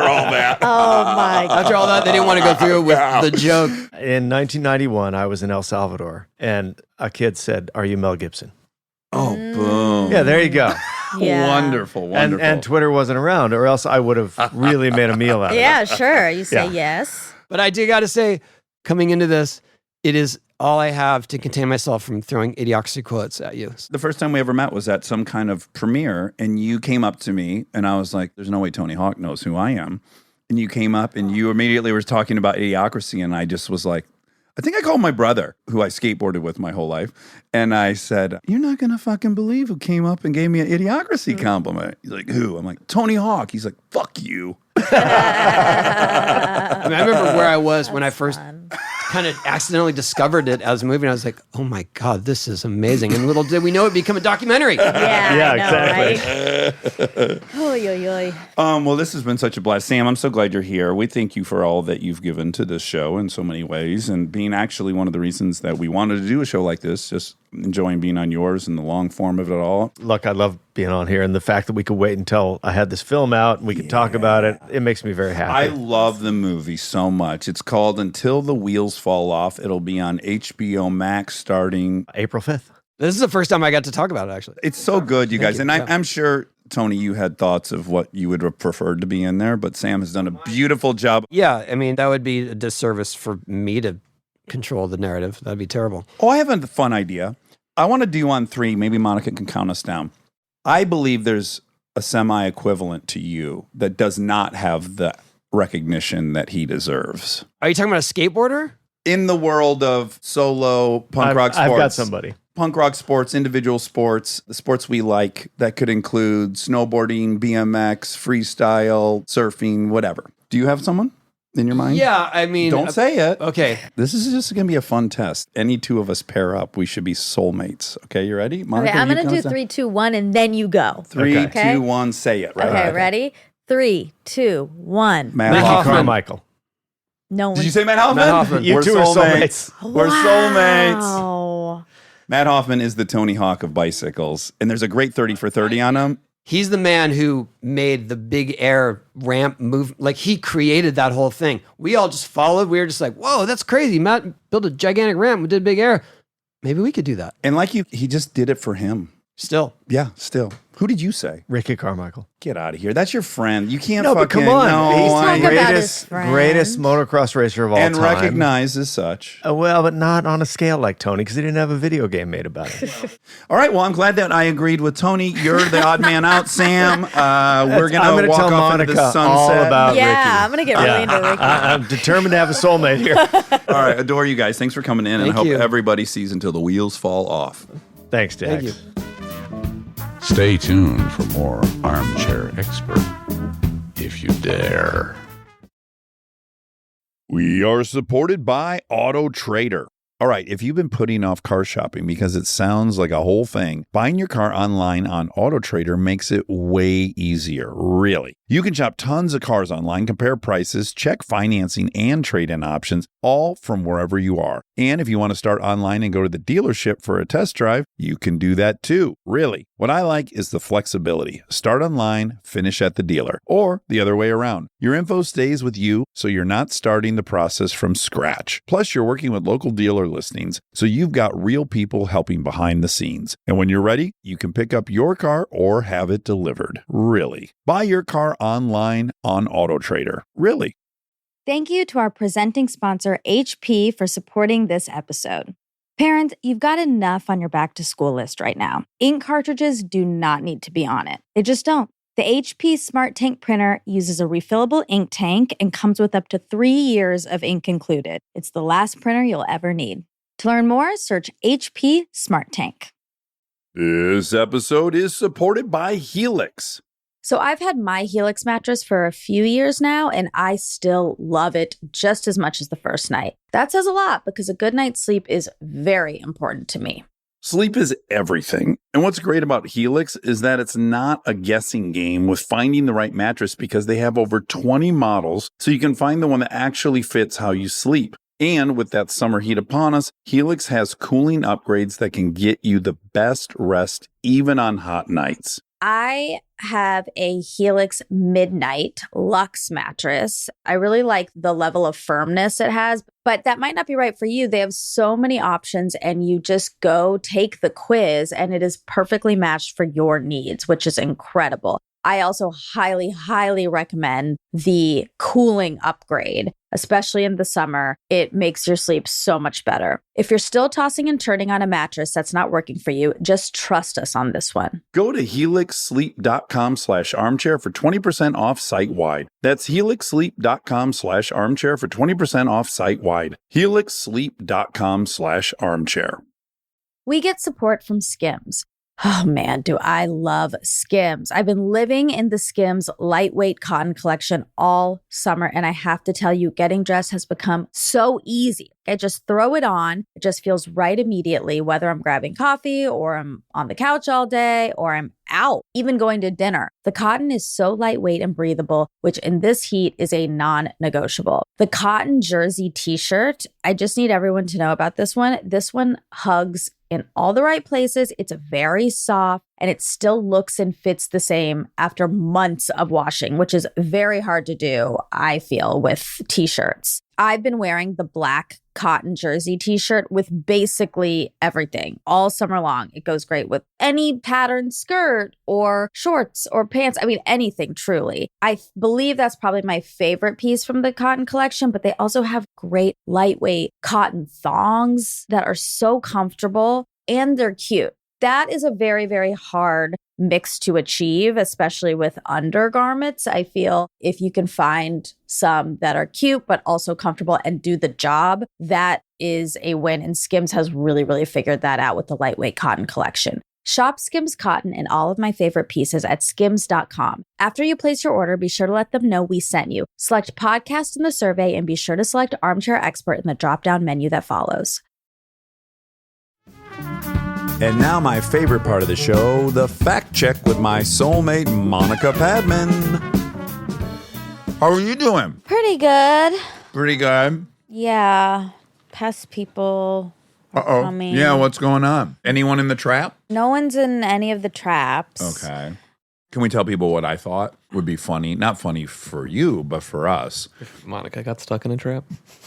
all that. Oh my God. After all that, they didn't want to go through with the joke. In 1991, I was in El Salvador, and a kid said, "Are you Mel Gibson?" Oh, boom. Yeah, there you go. Yeah. Wonderful, wonderful. And Twitter wasn't around, or else I would have really made a meal out of it. Yeah, sure. You say Yeah. yes. But I do got to say, coming into this, it is all I have to contain myself from throwing idiocracy quotes at you. The first time we ever met was at some kind of premiere, and you came up to me, and I was like, there's no way Tony Hawk knows who I am. and you came up and you immediately were talking about Idiocracy, and I just was like, I think I called my brother, who I skateboarded with my whole life, and I said, "You're not gonna fucking believe who came up and gave me an Idiocracy compliment." He's like, "Who?" I'm like, "Tony Hawk." He's like, "Fuck you." I mean, I remember where I was when I first kind of accidentally discovered it as a movie. And I was like, oh my God, this is amazing. And little did we know it'd become a documentary. Yeah, I know, exactly. right? Oy, oy, oy. Well, this has been such a blast. Sam, I'm so glad you're here. We thank you for all that you've given to this show in so many ways, and being actually one of the reasons that we wanted to do a show like this, just enjoying being on yours and the long form of it all. Look, I love being on here, and the fact that we could wait until I had this film out and we could talk about it, it makes me very happy. I love the movie so much. It's called Until the Wheels Fall Off. It'll be on HBO Max starting April 5th. This is the first time I got to talk about it, actually. It's so good, you guys. you. And I'm sure, Tony, you had thoughts of what you would have preferred to be in there, but Sam has done a beautiful job. Yeah, I mean, that would be a disservice for me to control the narrative. That'd be terrible. Oh, I have a fun idea. I want to do on 3. Maybe Monica can count us down. I believe there's a semi-equivalent to you that does not have the recognition that he deserves. Are you talking about a skateboarder? In the world of solo punk rock sports. I've got somebody. Punk rock sports, individual sports, the sports we like, that could include snowboarding, BMX, freestyle, surfing, whatever. Do you have someone in your mind? Yeah, I mean... Don't say it. Okay. This is just going to be a fun test. Any two of us pair up, we should be soulmates. Okay, you ready? Monica, Okay, I'm you going to count do us down? 3, 2, 1, and then you go. 3, Okay. 2, 1, say it. Right? Okay, ready? 3, 2, 1. Matt Ricky Hoffman. Carmichael. No one. Did you say Matt Hoffman? Matt Hoffman. You We're two are soulmates. We're soulmates. Wow. Matt Hoffman is the Tony Hawk of bicycles, and there's a great 30 for 30 on him. He's the man who made the big air ramp move. Like, he created that whole thing. We all just followed. We were just like, whoa, that's crazy. Matt built a gigantic ramp. We did big air. Maybe we could do that. And like you, he just did it for him. Still. Yeah, still. Who did you say? Ricky Carmichael. Get out of here. That's your friend. You can't No, fucking... but come on. No, He's Talk the about his greatest, friend. greatest motocross racer of all and time. recognized as such. Well, but not on a scale like Tony, because he didn't have a video game made about it. All right, well, I'm glad that I agreed with Tony. You're the odd man out, Sam. We're I'm going gonna to walk tell off into the Monica sunset. all about Yeah, Ricky. I'm going to get really into Ricky. I'm determined to have a soulmate here. All right, adore you guys. Thanks for coming in, and I Thank hope you. everybody sees Until the Wheels Fall Off. Thanks, Dax. Thank you. Stay tuned for more Armchair Expert, if you dare. We are supported by Auto Trader. All right, if you've been putting off car shopping because it sounds like a whole thing, buying your car online on Auto Trader makes it way easier, really. You can shop tons of cars online, compare prices, check financing and trade-in options, all from wherever you are. And if you want to start online and go to the dealership for a test drive, you can do that too, really. What I like is the flexibility. Start online, finish at the dealer, or the other way around. Your info stays with you, so you're not starting the process from scratch. Plus, you're working with local dealer listings, so you've got real people helping behind the scenes. And when you're ready, you can pick up your car or have it delivered. Really. Buy your car online on Auto Trader. Really. Thank you to our presenting sponsor, HP, for supporting this episode. Parents, you've got enough on your back-to-school list right now. Ink cartridges do not need to be on it. They just don't. The HP Smart Tank printer uses a refillable ink tank and comes with up to 3 years of ink included. It's the last printer you'll ever need. To learn more, search HP Smart Tank. This episode is supported by Helix. So I've had my Helix mattress for a few years now, and I still love it just as much as the first night. That says a lot because a good night's sleep is very important to me. Sleep is everything. And what's great about Helix is that it's not a guessing game with finding the right mattress because they have over 20 models, so you can find the one that actually fits how you sleep. And with that summer heat upon us, Helix has cooling upgrades that can get you the best rest even on hot nights. I have a Helix Midnight Luxe mattress. I really like the level of firmness it has, but that might not be right for you. They have so many options, and you just go take the quiz, and it is perfectly matched for your needs, which is incredible. I also highly, highly recommend the cooling upgrade. especially in the summer. It makes your sleep so much better. If you're still tossing and turning on a mattress that's not working for you, just trust us on this one. Go to helixsleep.com/armchair for 20% off site-wide. That's helixsleep.com/armchair for 20% off site-wide. helixsleep.com/armchair. We get support from Skims. Oh man, do I love Skims. I've been living in the Skims lightweight cotton collection all summer, and I have to tell you, getting dressed has become so easy. I just throw it on. It just feels right immediately, whether I'm grabbing coffee or I'm on the couch all day or I'm out, even going to dinner. The cotton is so lightweight and breathable, which in this heat is a non-negotiable. The cotton jersey t-shirt, I just need everyone to know about this one. This one hugs in all the right places. It's very soft and it still looks and fits the same after months of washing, which is very hard to do, I feel, with t-shirts. I've been wearing the black cotton jersey t-shirt with basically everything all summer long. It goes great with any pattern skirt or shorts or pants. I mean, anything, truly. I believe that's probably my favorite piece from the cotton collection, but they also have great lightweight cotton thongs that are so comfortable and they're cute. That is a very, very hard mix to achieve, especially with undergarments. I feel if you can find some that are cute, but also comfortable and do the job, that is a win. And Skims has really, really figured that out with the lightweight cotton collection. Shop Skims Cotton and all of my favorite pieces at skims.com. After you place your order, be sure to let them know we sent you. Select podcast in the survey and be sure to select Armchair Expert in the drop-down menu that follows. And now my favorite part of the show, the fact check with my soulmate, Monica Padman. How are you doing? Pretty good. Pretty good. Yeah. Pest people. Uh-oh. Coming. Yeah, what's going on? Anyone in the trap? No one's in any of the traps. Okay. Can we tell people what I thought would be funny? Not funny for you, but for us. If Monica got stuck in a trap.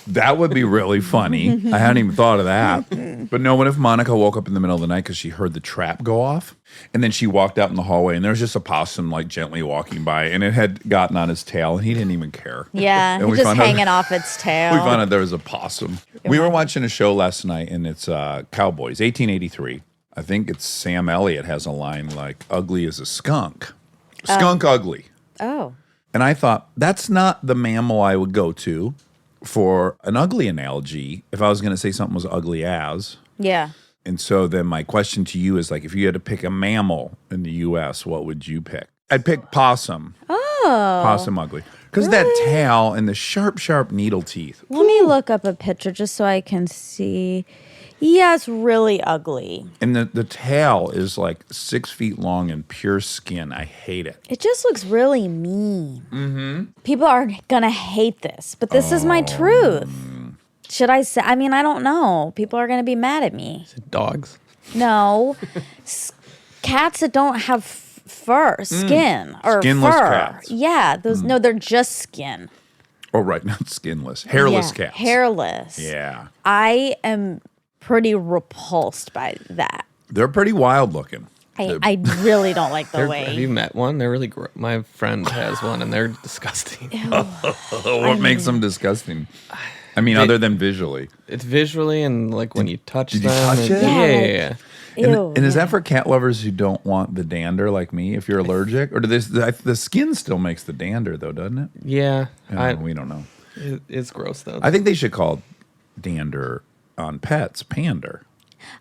That would be really funny. I hadn't even thought of that. But no, what if Monica woke up in the middle of the night because she heard the trap go off? And then she walked out in the hallway and there was just a possum like gently walking by and it had gotten on his tail and he didn't even care. Yeah, And he's we just found out- hanging off its tail. We found out there was a possum. We were watching a show last night and it's Cowboys, 1883. I think it's Sam Elliott has a line like, ugly as a skunk. Skunk ugly. Oh. And I thought, that's not the mammal I would go to for an ugly analogy if I was going to say something was ugly as. Yeah. And so then my question to you is like, if you had to pick a mammal in the U.S., what would you pick? I'd pick possum. Oh. Possum ugly. Because that tail and the sharp, sharp needle teeth. Let me look up a picture just so I can see. Yeah, it's really ugly. And the tail is like 6 feet long and pure skin. I hate it. It just looks really mean. Mm-hmm. People are going to hate this, but this is my truth. Should I say? I mean, I don't know. People are going to be mad at me. Dogs. No. Cats that don't have fur, skin, or Skinless fur. cats. Yeah, those. No, they're just skin. Oh, right. Not skinless. Hairless Yeah, cats. Hairless. Yeah. I am pretty repulsed by that. They're pretty wild looking. I really don't like the Have way. you met one? They're really my friend has one, and they're disgusting. What makes them disgusting? I mean, other than visually. It's visually and like when you touch Did them. you touch it? Yeah. Ew, And is that for cat lovers who don't want the dander like me if you're allergic? Or the skin still makes the dander, though, doesn't it? Yeah. We don't know. It's gross, though. I think they should call dander on pets pander.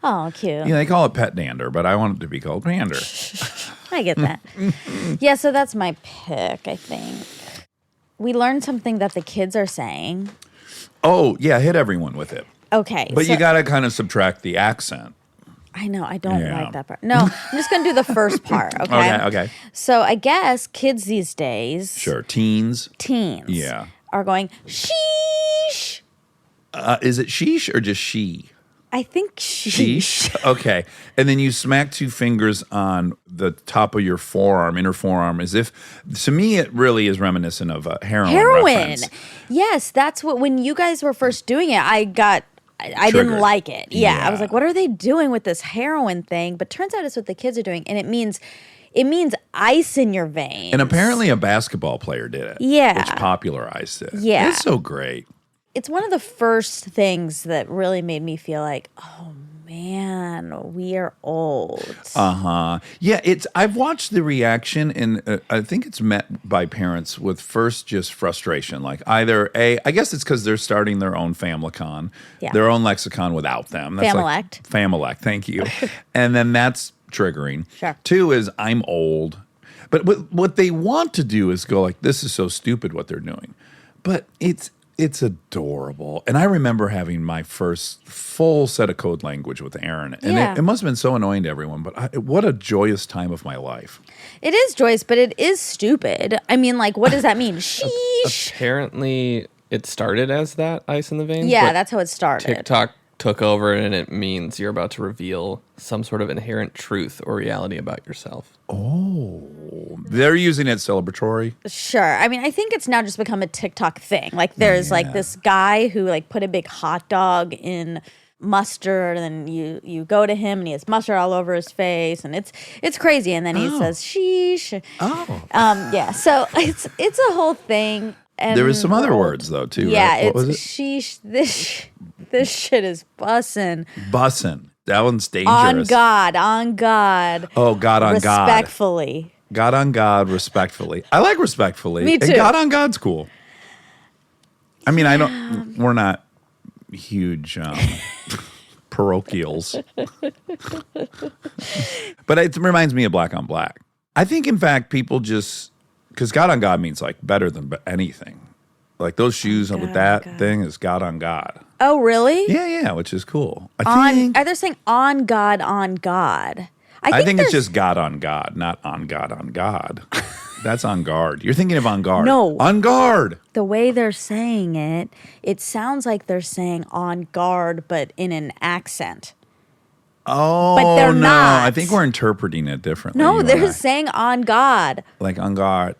Oh, cute. Yeah, they call it pet dander, but I want it to be called pander. I get that. Yeah, so that's my pick, I think. We learned something that the kids are saying. Oh, yeah, hit everyone with it. Okay. But so- you got to kind of subtract the accent. I know, I don't Yeah. like that part. No, I'm just going to do the first part, okay? Okay. So I guess kids these days, Sure. Teens. teens, Yeah. are going, sheesh. Is it sheesh or just she? I think sheesh. Okay. And then you smack two fingers on the top of your forearm, inner forearm, as if, to me, it really is reminiscent of a heroin reference. Yes, that's what, when you guys were first doing it, I didn't Triggered. like it. Yeah. I was Yeah. like, what are they doing with this heroin thing? But turns out it's what the kids are doing. And it means ice in your veins. And apparently a basketball player did it. Yeah. Which popularized it. Yeah. It's so great. it's one of the first things that really made me feel like, oh man, we are old. Yeah, I've watched the reaction, and I think it's met by parents with first just frustration. Like either I guess it's because they're starting their own Famicom, their own lexicon without them. That's Familect. Familect, thank you. And then that's triggering. Sure. 2 is I'm old. But what they want to do is go like, this is so stupid what they're doing. But it's adorable. And I remember having my first full set of code language with Aaron. And it must have been so annoying to everyone, but what a joyous time of my life. It is joyous, but it is stupid. I mean, like, what does that mean? Sheesh. Apparently, it started as that, ice in the veins. Yeah, but that's how it started. TikTok took over, and it means you're about to reveal some sort of inherent truth or reality about yourself. Oh, they're using it celebratory. Sure. I mean, I think it's now just become a TikTok thing. Like, there's like this guy who like put a big hot dog in mustard, and then you go to him and he has mustard all over his face, and it's crazy. And then he says sheesh. Yeah. So it's a whole thing. And There was some other words though too. Yeah, right? What it's was it? sheesh. This shit is bussin'. Bussin'. That one's dangerous. On God. Oh, God on God. Respectfully. God on God, respectfully. I like respectfully. Me too. And God on God's cool. I mean, we're not huge parochials. But it reminds me of Black on Black. I think, in fact, people just, because God on God means like better than anything. Like those shoes with that thing is God on God. Oh, really? Yeah, which is cool. I think Are they saying on God, on God? I think it's just God on God, not on God on God. That's on guard. You're thinking of on guard. No. On guard. The way they're saying it sounds like they're saying on guard, but in an accent. Oh, But they're no. not. I think we're interpreting it differently. No, you and they're I. saying on God. Like on guard.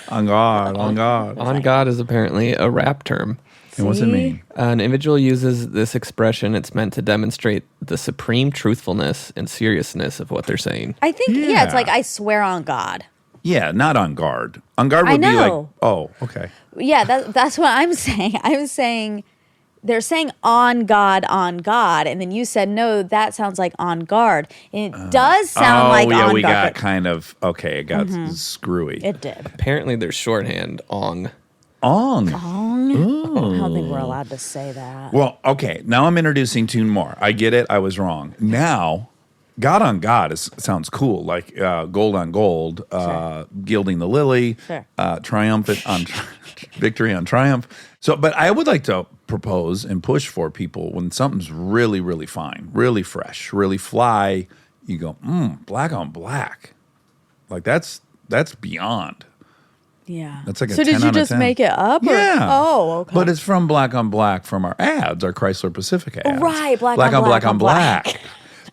On guard. On guard. On God is apparently a rap term. And what's it mean? An individual uses this expression. It's meant to demonstrate the supreme truthfulness and seriousness of what they're saying. I think, Yeah. it's like I swear on God. Yeah, not on guard. On guard I would be like, know. oh, okay. Yeah, that's what I'm saying. I'm saying they're saying on God, and then you said no. That sounds like on guard, and it does sound like yeah, on we guard. got kind of, okay, it got screwy. It did. Apparently, there's shorthand ong. Ong. I don't think we're allowed to say that. Well, okay, now I'm introducing two more. I get it. I was wrong. Now, God on God sounds cool, like gold on gold, gilding the lily, Sure. triumphant on victory on triumph. So, but I would like to propose and push for people when something's really, really fine, really fresh, really fly. You go, black on black, like that's beyond. Yeah. That's like a so 10 did you out of just 10. make it up? Or? Yeah. Oh, okay. But it's from Black on Black from our ads, our Chrysler Pacifica ads. Right, black on black.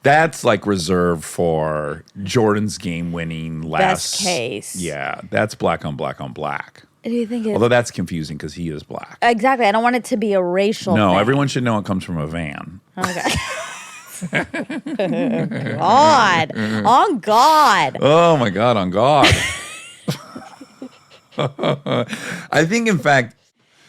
That's like reserved for Jordan's game-winning last Best case. Yeah, that's black on black on black. Do you think it's Although that's confusing because he is black. exactly? I don't want it to be a racial. No, thing. everyone should know it comes from a van. Okay. God, on God. Oh my God, on God. I think, in fact,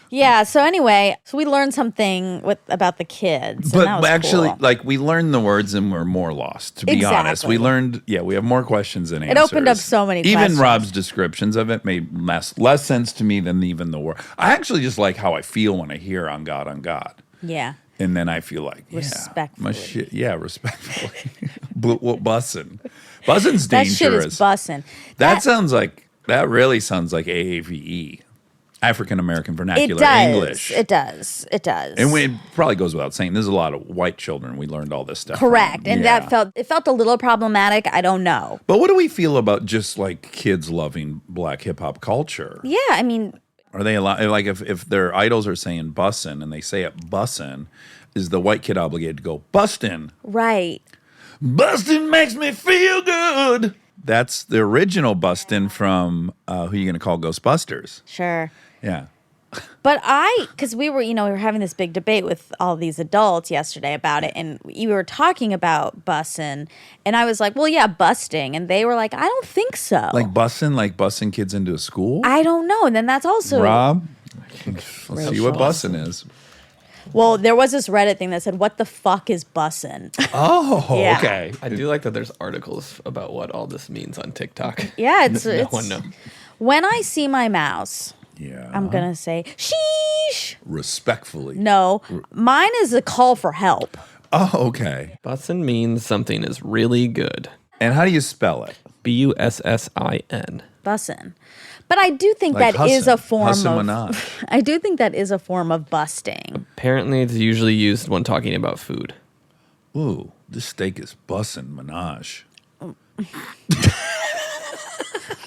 Yeah. So anyway, we learned something about the kids. and that but was actually, cool. like, we learned the words and we're more lost, to be honest. We Exactly. learned, we have more questions than answers. It opened up so many Even questions. Rob's descriptions of it made less sense to me than even the word. I actually just like how I feel when I hear on God, on God. yeah. And then I feel like, my Respectfully. shit, respectfully. Bussin'. Bussin's That dangerous. shit is bussin'. That really sounds like AAVE, African American It Vernacular does. English. It does. It does. And it probably goes without saying, there's a lot of white children we learned all this stuff from. Correct. And Yeah. it felt a little problematic. I don't know. But what do we feel about just like kids loving black hip hop culture? Yeah. I mean, Are they allowed, like if their idols are saying bussin' and they say it bussin', is the white kid obligated to go bustin'? right. Bustin' makes me feel good. That's the original bustin' from who you gonna call Ghostbusters? Sure. Yeah. But because we were having this big debate with all these adults yesterday about it, and we were talking about bussin', and I was like, well, yeah, busting. And they were like, I don't think so. Like bussin' kids into a school? I don't know. And then that's also. Rob? Let's see what bussin' is. Well, there was this Reddit thing that said, "What the fuck is bussin'?" Oh, Yeah. okay. I do like that there's articles about what all this means on TikTok. Yeah, it's No it's one knows. when I see my mouse, Yeah. I'm gonna say sheesh. Respectfully. No, mine is a call for help. Oh, okay. Bussin' means something is really good. And how do you spell it? Bussin. Bussin'. But I do think Like that is a hussin'. form Hussin' of. Minaj. I do think that is a form of busting. Apparently, it's usually used when talking about food. Ooh, this steak is bussin' Minaj.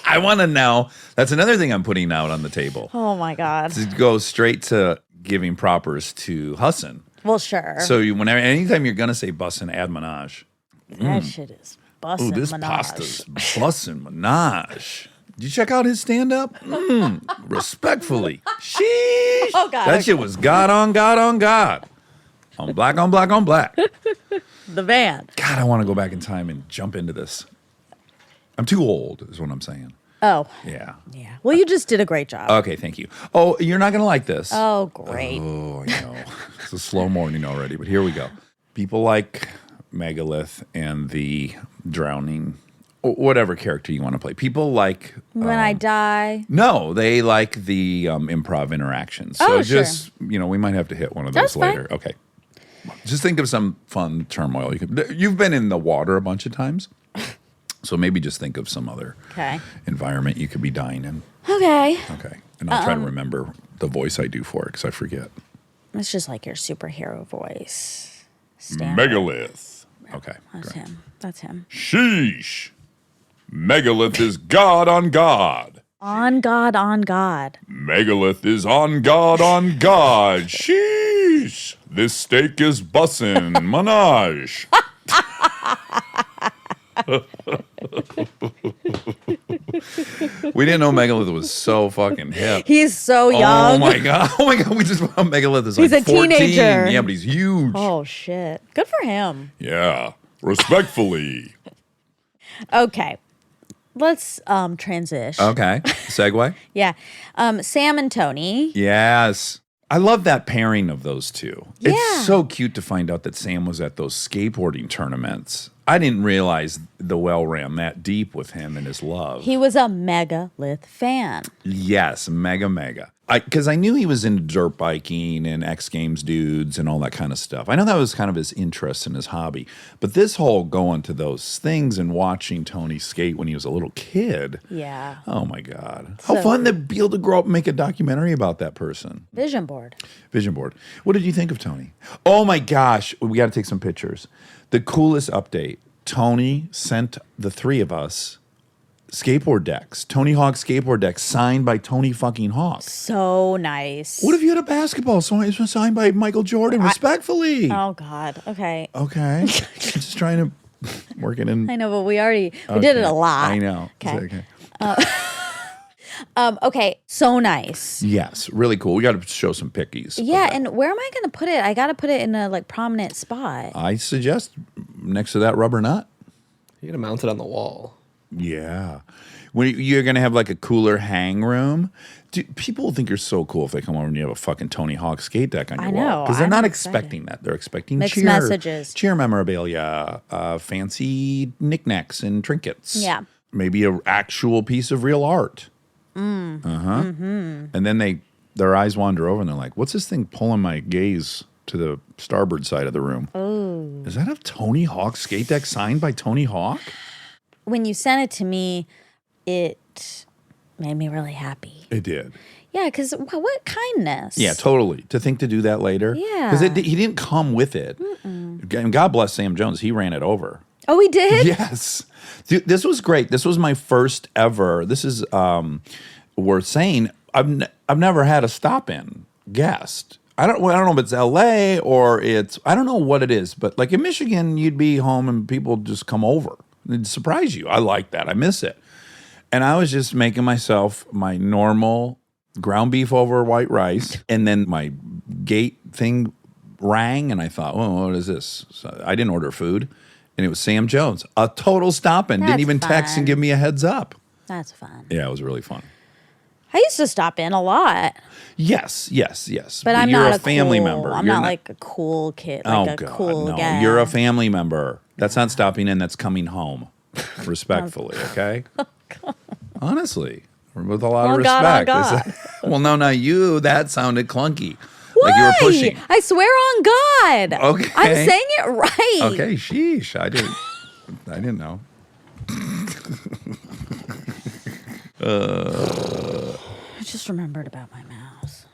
I want to know. That's another thing I'm putting out on the table. Oh my god. To go straight to giving propers to hussin'. Well, sure. So whenever, anytime you're gonna say bussin', add Minaj. that shit is bussin'. Ooh, this Minaj. pasta's bussin' Minaj. Did you check out his stand-up? Respectfully. Sheesh. Oh, God, That okay. shit was God on God on God. On black on black on black. The van. God, I want to go back in time and jump into this. I'm too old, is what I'm saying. Oh, Yeah. yeah. Well, you just did a great job. Okay, thank you. Oh, you're not going to like this. Oh, great. Oh, I know. It's a slow morning already, but here we go. People like Megalith and the drowning, whatever character you want to play. People like. When I die. No, they like the improv interactions. So Oh, sure. just, we might have to hit one of That's those later. Okay. Just think of some fun turmoil. You've been in the water a bunch of times. So maybe just think of some other Okay. environment you could be dying in. Okay. Okay. And I'll try to remember the voice I do for it because I forget. It's just like your superhero voice. Standard. Megalith. Okay. That's great. him. That's him. Sheesh. Megalith is God on God. On God, on God. Megalith is on God on God. Sheesh. This steak is bussin' Minaj. We didn't know Megalith was so fucking hip. He's so young. Oh my god! Oh my god! We just found Megalith is He's like a 14. teenager. Yeah, but he's huge. Oh, shit. Good for him. Yeah. Respectfully. Okay. Let's transition. Okay. Segue. Yeah. Sam and Tony. Yes. I love that pairing of those two. Yeah. It's so cute to find out that Sam was at those skateboarding tournaments. I didn't realize the well ran that deep with him and his love. He was a Megalith fan. Yes, mega. Because I knew he was into dirt biking and X Games dudes and all that kind of stuff. I know that was kind of his interest and his hobby. But this whole going to those things and watching Tony skate when he was a little kid. Yeah. Oh my God. How So- fun to be able to grow up and make a documentary about that person. Vision board. Vision board. What did you think of Tony? Oh my gosh. We got to take some pictures. The coolest update. Tony sent the three of us skateboard decks. Tony Hawk skateboard decks signed by Tony fucking Hawk. So nice. What if you had a basketball signed by Michael Jordan? Respectfully. Oh, God. Okay. Okay. I'm just trying to work it in. I know, but we did it a lot. I know. Okay. Okay. Okay. So nice. Yes. Really cool. We got to show some pickies. of Yeah. that. And where am I going to put it? I got to put it in a prominent spot. I suggest next to that rubber nut. You gotta mount it on the wall. Yeah. When you're going to have like a cooler hang room, people will think you're so cool if they come over and you have a fucking Tony Hawk skate deck on your I wall. know. Because they're I'm not excited. expecting that. They're expecting Mixed cheer, messages. cheer memorabilia, fancy knickknacks and trinkets. Yeah. Maybe an actual piece of real art. And then their eyes wander over and they're like, what's this thing pulling my gaze to the starboard side of the room? Oh. Is that a Tony Hawk skate deck signed by Tony Hawk? When you sent it to me, it made me really happy. It did. Yeah, because what kindness. Yeah, totally. To think to do that later. Yeah. Because he didn't come with it. And God bless Sam Jones. He ran it over. Oh, he did? Yes. Dude, this was great. This was my first ever. This is worth saying. I've never had a stop-in guest. I don't know if it's LA or I don't know what it is, but like in Michigan, you'd be home and people just come over. It'd surprise you. I like that. I miss it. And I was just making myself my normal ground beef over white rice. And then my gate thing rang and I thought, oh, what is this? So I didn't order food. And it was Sam Jones, a total stop-in. Didn't That's even text fun. and give me a heads up. That's fun. Yeah, it was really fun. I used to stop in a lot, Yes. but I'm you're not a family cool, member. I'm You're not like a cool kid, oh like a God, cool no. guy. You're a family member. That's not stopping in. That's coming home, respectfully. Okay. Honestly, with a lot of Oh, God, respect. oh, It's- well, no, not you. That sounded clunky. Like you were Why? pushing. I swear on God. Okay. I'm saying it right. Okay, sheesh. I didn't know. I just remembered about my mouse.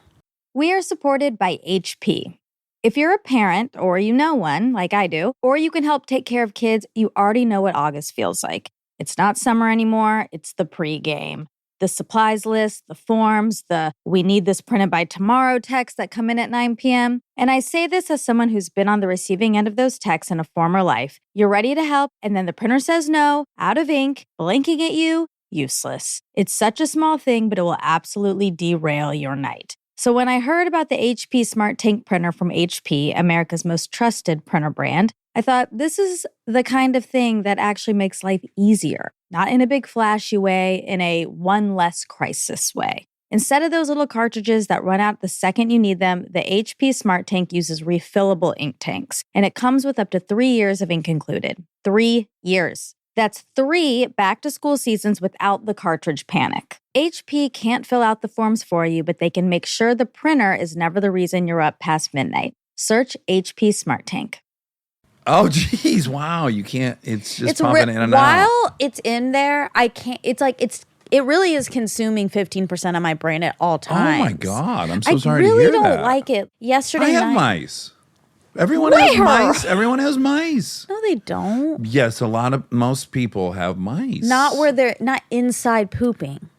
We are supported by HP. If you're a parent or you know one, like I do, or you can help take care of kids, you already know what August feels like. It's not summer anymore, it's the pregame. The supplies list, the forms, the we need this printed by tomorrow texts that come in at 9 p.m. And I say this as someone who's been on the receiving end of those texts in a former life. You're ready to help, and then the printer says no, out of ink, blinking at you, useless. It's such a small thing, but it will absolutely derail your night. So when I heard about the HP Smart Tank printer from HP, America's most trusted printer brand, I thought this is the kind of thing that actually makes life easier, not in a big flashy way, in a one less crisis way. Instead of those little cartridges that run out the second you need them, the HP Smart Tank uses refillable ink tanks, and it comes with up to 3 years of ink included. 3 years. That's 3 back-to-school seasons without the cartridge panic. HP can't fill out the forms for you, but they can make sure the printer is never the reason you're up past midnight. Search HP Smart Tank. Oh, geez. Wow. You can't. It's just It's popping in and out. while it's in there, I can't. It's like it really is consuming 15% of my brain at all Oh, times. my God. I'm so I sorry really to hear don't that. like it. Yesterday I have night, mice. Everyone has Where? mice. Everyone has mice. No, they don't. Yes, most people have mice. Not where they're not inside pooping.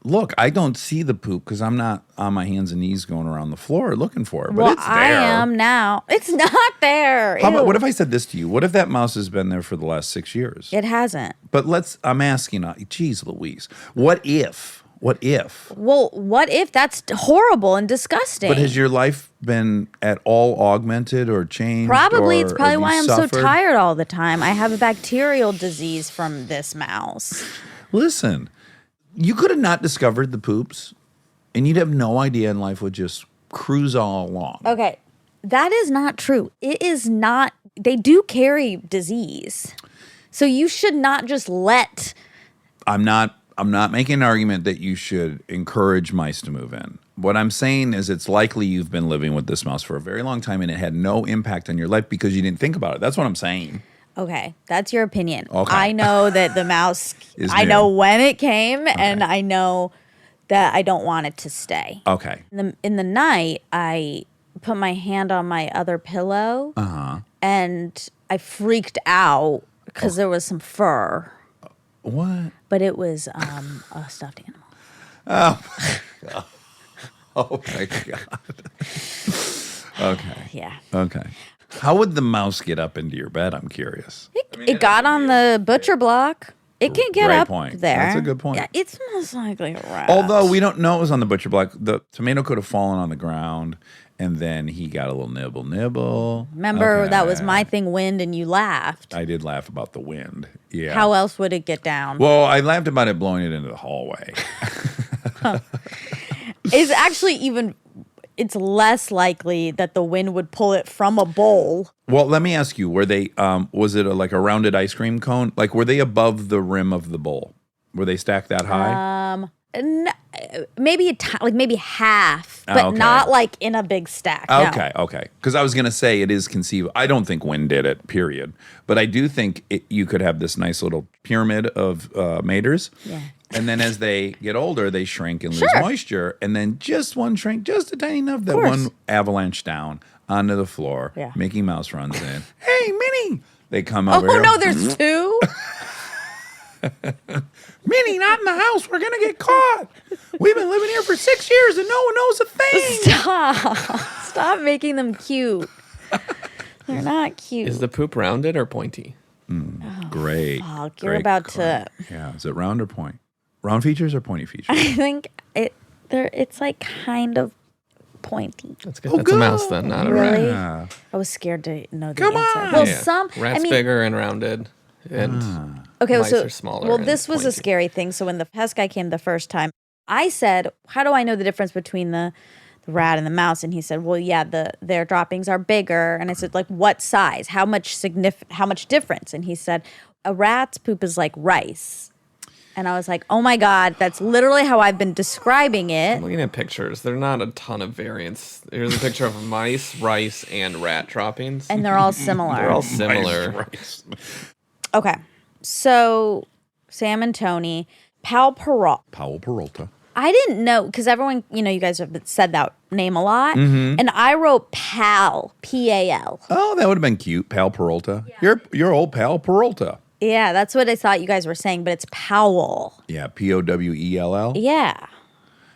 Look, I don't see the poop because I'm not on my hands and knees going around the floor looking for it. But Well, it's there. I am now. It's not there. How about, Ew. what if I said this to you? What if that mouse has been there for the last 6 years? It hasn't. But I'm asking, geez, Louise, what if? What if? Well, what if that's horrible and disgusting? But has your life been at all augmented or changed? Probably. or It's probably have why you I'm suffered? so tired all the time. I have a bacterial disease from this mouse. Listen, you could have not discovered the poops, and you'd have no idea, and life would just cruise all along. Okay. That is not true. It is not. They do carry disease. So you should not just let. I'm not making an argument that you should encourage mice to move in. What I'm saying is it's likely you've been living with this mouse for a very long time and it had no impact on your life because you didn't think about it. That's what I'm saying. Okay, that's your opinion. Okay. I know that the mouse. Is I new. know when it came, and I know that I don't want it to stay. Okay. In the night, I put my hand on my other pillow, and I freaked out because there was some fur, What? but it was a stuffed animal. Oh my God. Okay. Yeah, Okay. How would the mouse get up into your bed? I'm curious. it got on the butcher block. It can get Great up point. there. That's a good point. Yeah, it's most likely a rat. Although we don't know it was on the butcher block. The tomato could have fallen on the ground and then he got a little nibble. Remember, that was Okay. my thing, wind, and you laughed. I did laugh about the wind. Yeah. How else would it get down? Well, I laughed about it blowing it into the hallway. It's actually it's less likely that the wind would pull it from a bowl. Well, let me ask you: were they? Was it like a rounded ice cream cone? Like, were they above the rim of the bowl? Were they stacked that high? Maybe maybe half, but Okay. not like in a big stack. no. Okay. Because I was going to say it is conceivable. I don't think wind did it, period. But I do think you could have this nice little pyramid of maters. Yeah. And then as they get older, they shrink and lose Sure. moisture. And then just one shrink, just a tiny enough that course. one avalanche down onto the floor. Yeah. Mickey Mouse runs in. Hey, Minnie! They come Oh over here. no, there's two. Minnie, not in the house. We're going to get caught. We've been living here for 6 years and no one knows a thing. Stop making them cute. They're not cute. Is the poop rounded or pointy? Great. Fuck, you're Great about call. to. Yeah. Is it round or point? Round features or pointy features? I think it's like kind of pointy. That's good. That's a mouse then, not a rat. Really? Yeah. I was scared to know the Come answer. on! Well, Yeah. some. Rats I mean, bigger and rounded, and okay, mice so are smaller. well, and this was a pointy. scary thing. So when the pest guy came the first time, I said, how do I know the difference between the rat and the mouse? And he said, well, yeah, their droppings are bigger. And I said, like, what size? How much difference? And he said, a rat's poop is like rice. And I was like, oh my God, that's literally how I've been describing it. I'm looking at pictures. There are not a ton of variants. Here's a picture of mice, rice, and rat droppings. And they're all similar. They're all similar. Okay. So Sam and Tony, Powell Peralta. I didn't know, because everyone, you guys have said that name a lot. And I wrote Pal, P-A-L. Oh, that would have been cute. Pal Peralta. Yeah. Your old pal Peralta. Yeah, that's what I thought you guys were saying, but it's Powell. Yeah, Powell. Yeah.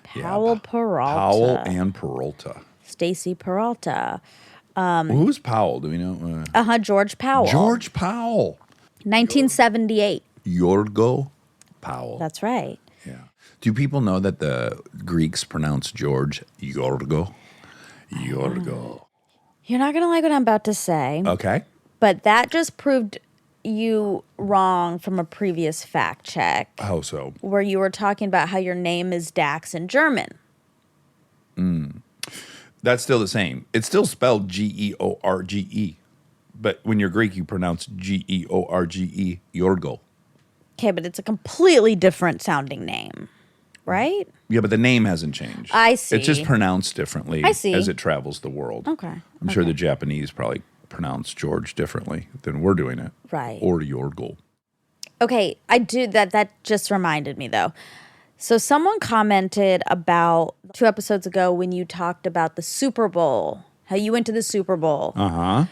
Powell Peralta. Powell and Peralta. Stacy Peralta. Who's Powell? Do we know? George Powell. George Powell. 1978. Yorgo Powell. That's right. Yeah. Do people know that the Greeks pronounce George Yorgo? Yorgo. You're not going to like what I'm about to say. Okay. But that just proved you wrong from a previous fact check. How so? Where you were talking about how your name is Dax in German. That's still the same. It's still spelled George. But when you're Greek, you pronounce George, Yorgo. Okay, but it's a completely different sounding name, right? Yeah, but the name hasn't changed. I see. It's just pronounced differently I see. as it travels the world. Okay. I'm sure the Japanese probably pronounce George differently than we're doing it. Right. Or Yorgo. Okay, I do that. That just reminded me though. So someone commented about 2 episodes ago when you talked about the Super Bowl, how you went to the Super Bowl. Uh-huh.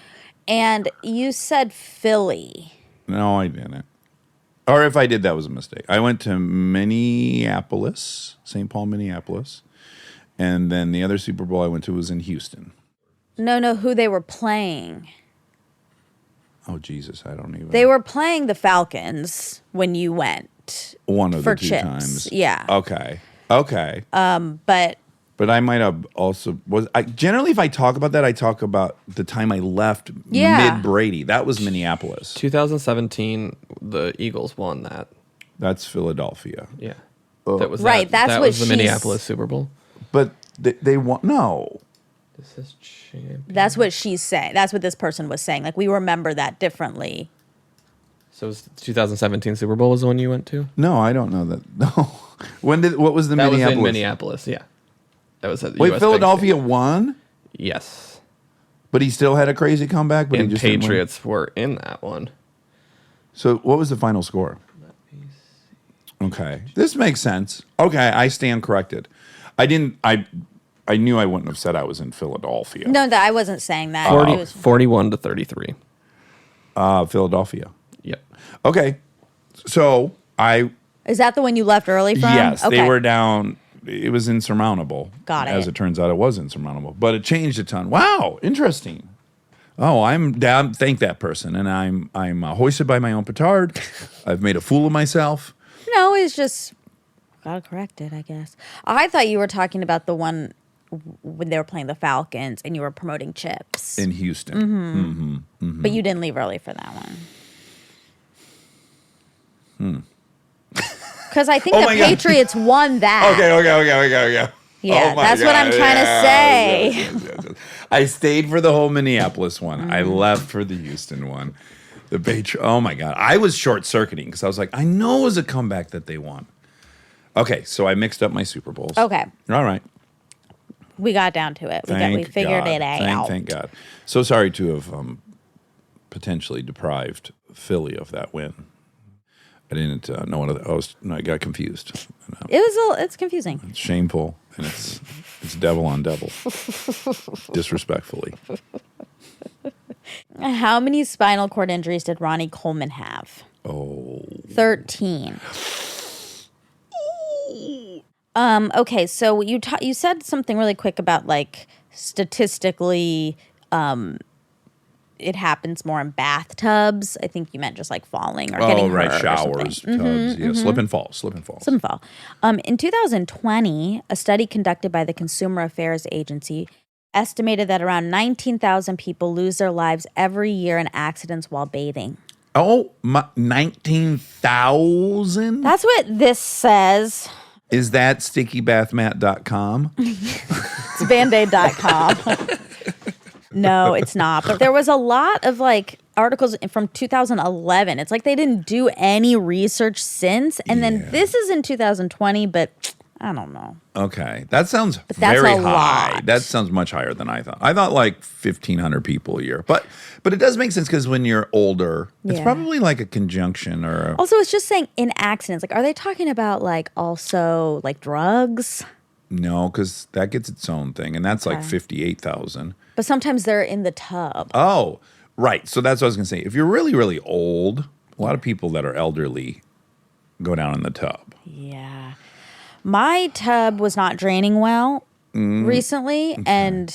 And you said Philly. No, I didn't. Or if I did, that was a mistake. I went to Minneapolis, St. Paul, Minneapolis. And then the other Super Bowl I went to was in Houston. No, who they were playing. Oh, Jesus, I don't even. They were playing the Falcons when you went. One of for the 2 chips. times. Yeah. Okay. But I might have also generally if I talk about that, I talk about the time I left Yeah. mid Brady. That was Minneapolis. 2017, the Eagles won that. That's Philadelphia. Yeah. Right, that's that what was the she's- Minneapolis Super Bowl. But they won. No. This is champion. that's what she's saying. That's what this person was saying. Like, we remember that differently. So it was the 2017 Super Bowl was the one you went to? No, I don't know that. No. What was the That Minneapolis? was in Minneapolis, yeah. That was at the Wait, US Philadelphia Bank won? Yes. But he still had a crazy comeback, but he And just didn't win? Patriots were in that one. So what was the final score? Okay. This makes sense. Okay, I stand corrected. I knew I wouldn't have said I was in Philadelphia. No, I wasn't saying that. 41 to 33. Philadelphia. Yep. Okay. So Is that the one you left early from? yes, Okay. they were down. It was insurmountable. Got it. As it turns out, it was insurmountable, but it changed a ton. Wow, interesting. Oh, I'm down. Thank that person, and I'm hoisted by my own petard. I've made a fool of myself. No, it's just gotta correct it, I guess. I thought you were talking about the one when they were playing the Falcons and you were promoting chips. In Houston. But you didn't leave early for that one. Because I think Oh the my God. Patriots won that. Okay. Yeah, Oh my that's what I'm God. trying to say. Yes. I stayed for the whole Minneapolis one. I left for the Houston one. Oh my God. I was short circuiting because I was like, I know it was a comeback that they won. Okay, so I mixed up my Super Bowls. Okay. All right. We got down to it. We Thank figured God. it out. Thank God. So sorry to have potentially deprived Philly of that win. I didn't know what I got confused. It's confusing. It's shameful, and it's devil on devil. Disrespectfully. How many spinal cord injuries did Ronnie Coleman have? Oh. 13. Okay, so you said something really quick about like statistically it happens more in bathtubs. I think you meant just like falling or getting hurt or showers, something. tubs, yeah, slip and fall. Slip and fall. In 2020, a study conducted by the Consumer Affairs Agency estimated that around 19,000 people lose their lives every year in accidents while bathing. Oh, 19,000? That's what this says. Is that stickybathmat.com? It's bandaid.com. No, it's not. But there was a lot of like articles from 2011. It's like they didn't do any research since. And then this is in 2020, but I don't know. Okay. That sounds that's very a high. lot. That sounds much higher than I thought. I thought like 1,500 people a year. But it does make sense because when you're older, it's Yeah. probably like a conjunction or Also, it's just saying in accidents. Like, are they talking about like also like drugs? no, because that gets its own thing. And that's like Okay. 58,000. But sometimes they're in the tub. Oh, right. So that's what I was going to say. If you're really, really old, a lot of people that are elderly go down in the tub. Yeah. My tub was not draining well recently. And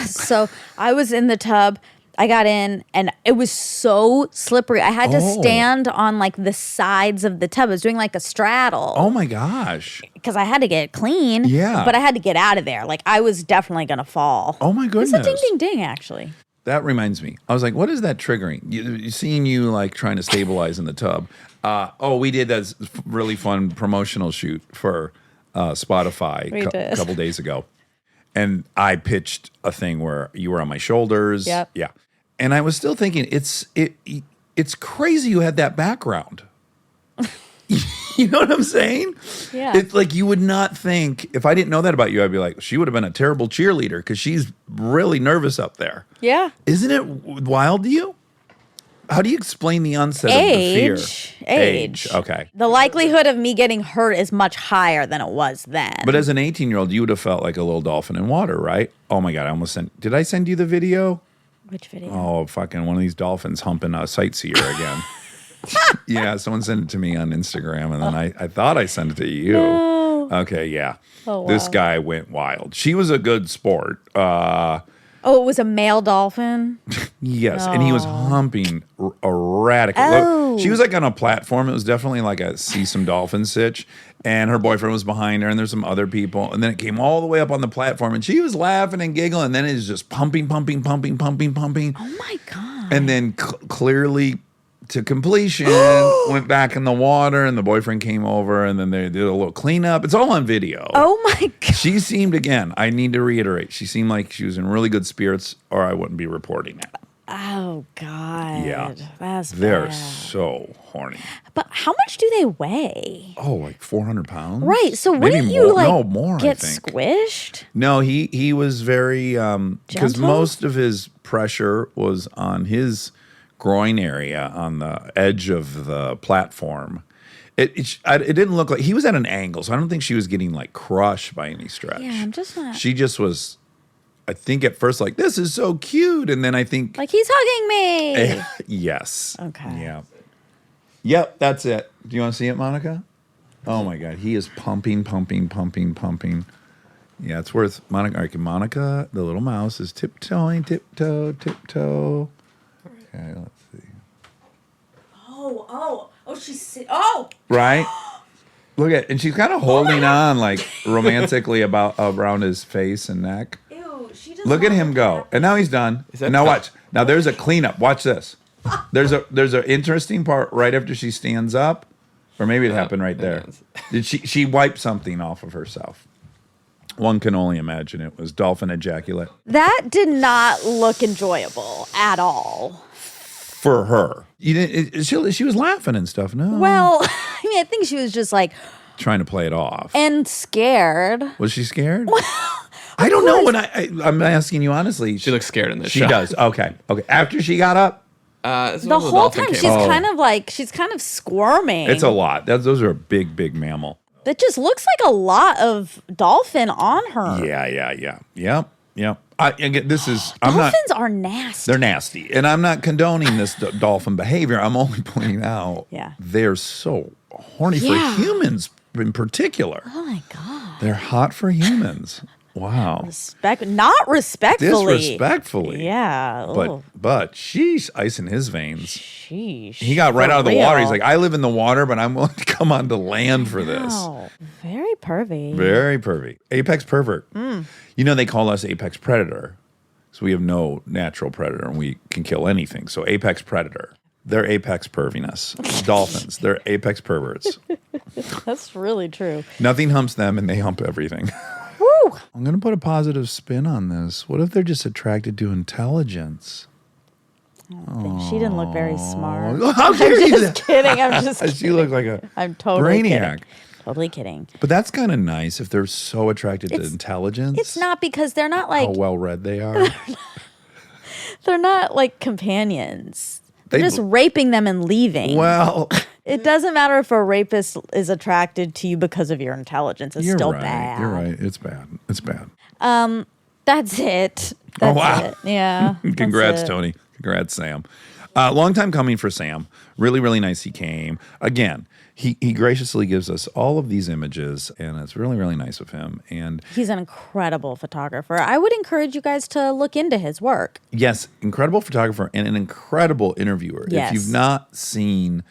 so I was in the tub. I got in and it was so slippery. I had to stand on like the sides of the tub. I was doing like a straddle Oh my gosh. because I had to get it clean. Yeah. But I had to get out of there. Like I was definitely going to fall. Oh my goodness. It's a ding, ding, ding, actually. That reminds me. I was like, what is that triggering? Seeing you like trying to stabilize in the tub. We did that really fun promotional shoot for Spotify We did. a couple days ago. And I pitched a thing where you were on my shoulders. Yep. Yeah. And I was still thinking, it's crazy you had that background. You know what I'm saying? Yeah. It's like you would not think, if I didn't know that about you, I'd be like, she would have been a terrible cheerleader because she's really nervous up there. Yeah. Isn't it wild to you? How do you explain the onset of the fear? Age. Okay. The likelihood of me getting hurt is much higher than it was then. But as an 18-year-old, you would have felt like a little dolphin in water, right? Oh my God, I almost sent. Did I send you the video? Which video? Oh, fucking one of these dolphins humping a sightseer again. Yeah, someone sent it to me on Instagram, and then I thought I sent it to you. No. Okay, yeah. Oh, This wow. guy went wild. She was a good sport. Oh, it was a male dolphin? Yes, and he was humping erratically. Oh. She was like on a platform. It was definitely like a see some dolphin sitch. And her boyfriend was behind her, and there's some other people. And then it came all the way up on the platform, and she was laughing and giggling. And then it was just pumping. Oh my God. And then clearly to completion, went back in the water, and the boyfriend came over, and then they did a little cleanup. It's all on video. Oh my God. She seemed, again, I need to reiterate, she seemed like she was in really good spirits, or I wouldn't be reporting it. Oh God. Yeah. That's They're bad. so horny. But how much do they weigh? Oh, like 400 pounds? Right. So Maybe wouldn't you more. like No, more, get I think. squished? No, he was very, because Gentle? most of his pressure was on his groin area on the edge of the platform. It didn't look like, he was at an angle, so I don't think she was getting like crushed by any stretch. Yeah, I'm just not. She just was, I think at first like, this is so cute. And then I think, Like he's hugging me. yes. Okay. Yeah. Yep, that's it. Do you want to see it, Monica? Oh my God, he is pumping. Yeah, it's worth Monica. Okay, Monica, the little mouse, is tiptoeing, tiptoe. Okay, let's see. Oh, she's Right? Look at, and she's kind of holding on like romantically around his face and neck. Ew, she just Look at him go, and now he's done. that And now tough? watch. Now there's a cleanup. Watch this. There's an interesting part right after she stands up, or maybe it happened right there. yes. Did she wipe something off of herself? One can only imagine it was dolphin ejaculate That did not look enjoyable at all. for her. You didn't. She was laughing and stuff. No, Well, I mean, I think she was just like trying to play it off. and scared. Was she scared? I don't know. When I'm asking you honestly, She looks scared in this She shot. does. Okay. After she got up, This The was when whole dolphin time came she's up. kind of squirming. it's a lot. Those are a big mammal. It just looks like a lot of dolphin on her. Yep. Again, this is. I'm not. Dolphins are nasty. They're nasty, and I'm not condoning this dolphin behavior. I'm only pointing out. Yeah. They're so horny Yeah. for humans in particular. Oh my God. They're hot for humans. Wow. Not respectfully. Disrespectfully. Yeah. But she's icing his veins. Sheesh. He got right For out of the water. He's real. like, I live in the water, but I'm willing to come onto land for this. Wow. Very pervy. Very pervy. Apex pervert. You know, they call us apex predator. So we have no natural predator and we can kill anything. So apex predator. they're apex perviness. Dolphins, they're apex perverts. That's really true. Nothing humps them and they hump everything. Woo! I'm going to put a positive spin on this. What if they're just attracted to intelligence? She didn't look very smart. How dare I'm you? just kidding. I'm just kidding. She looked like a I'm totally brainiac. kidding. Totally kidding. But that's kind of nice if they're so attracted to intelligence. It's not because they're not like how well read they are. they're not like companions. They're They- just raping them and leaving. Well, It doesn't matter if a rapist is attracted to you because of your intelligence. It's you're still right. bad. You're right. It's bad. It's bad. That's it. Oh, That's wow. it. Yeah. that's Congrats, it. Tony. Congrats, Sam. Long time coming for Sam. Really, really nice he came. Again, he graciously gives us all of these images, and it's really, really nice of him. And He's an incredible photographer. I would encourage you guys to look into his work. yes, incredible photographer and an incredible interviewer. Yes. If you've not seen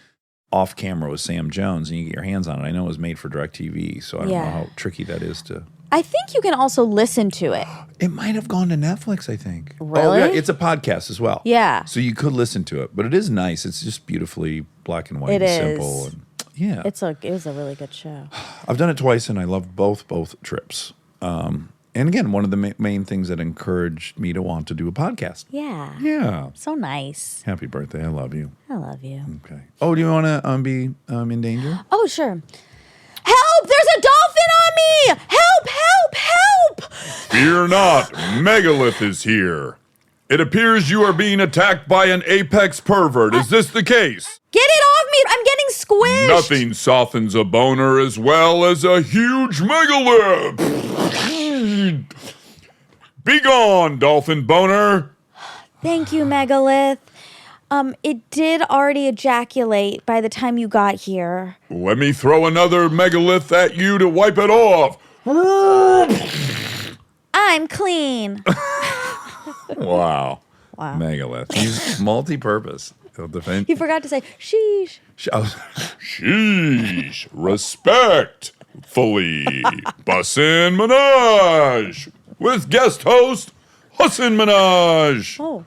Off Camera with Sam Jones and you get your hands on it, I know it was made for DirecTV, so I don't know Yeah. how tricky that is to... I think you can also listen to it. It might have gone to Netflix, I think. Oh, Really? yeah, it's a podcast as well. Yeah. So you could listen to it, but it is nice. It's just beautifully black and white It and is. simple. And, yeah. It was a really good show. I've done it twice, and I loved both trips. And again, one of the main things that encouraged me to want to do a podcast. Yeah. Yeah. So nice. Happy birthday. I love you. I love you. Okay. Oh, do you want to be in danger? Oh, sure. Help! There's a dolphin on me! Help! Help! Help! Fear not, Megalith is here. It appears you are being attacked by an apex pervert. Is this the case? Get it off me! I'm getting squished! Nothing softens a boner as well as a huge megalith. Be gone, dolphin boner. Thank you, Megalith. It did already ejaculate by the time you got here. Let me throw another megalith at you to wipe it off. I'm clean. Wow. Wow. Megalith. He's multi-purpose. He'll defend. You forgot to say sheesh. Sheesh. Respectfully. Bussin' Minaj. With guest host, Hussin Minaj. Oh.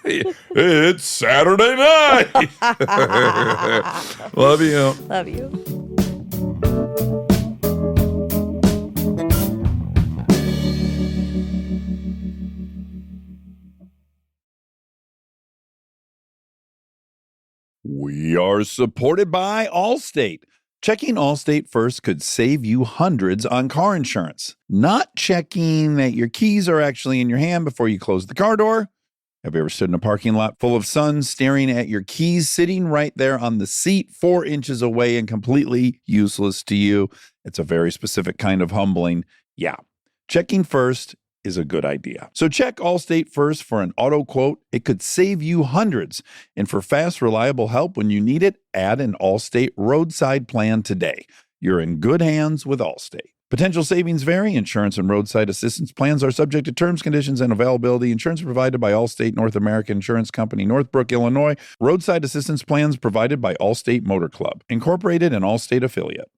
It's Saturday night. Love you. Love you. We are supported by Allstate. Checking Allstate first could save you hundreds on car insurance. Not checking that your keys are actually in your hand before you close the car door. Have you ever stood in a parking lot full of sun staring at your keys sitting right there on the seat 4 inches away and completely useless to you? It's a very specific kind of humbling. Yeah. Checking first is a good idea. So check Allstate first for an auto quote. It could save you hundreds. And for fast, reliable help when you need it, add an Allstate roadside plan today. You're in good hands with Allstate. Potential savings vary. Insurance and roadside assistance plans are subject to terms, conditions, and availability. Insurance provided by Allstate North American Insurance Company, Northbrook, Illinois. Roadside assistance plans provided by Allstate Motor Club, Incorporated, an Allstate affiliate.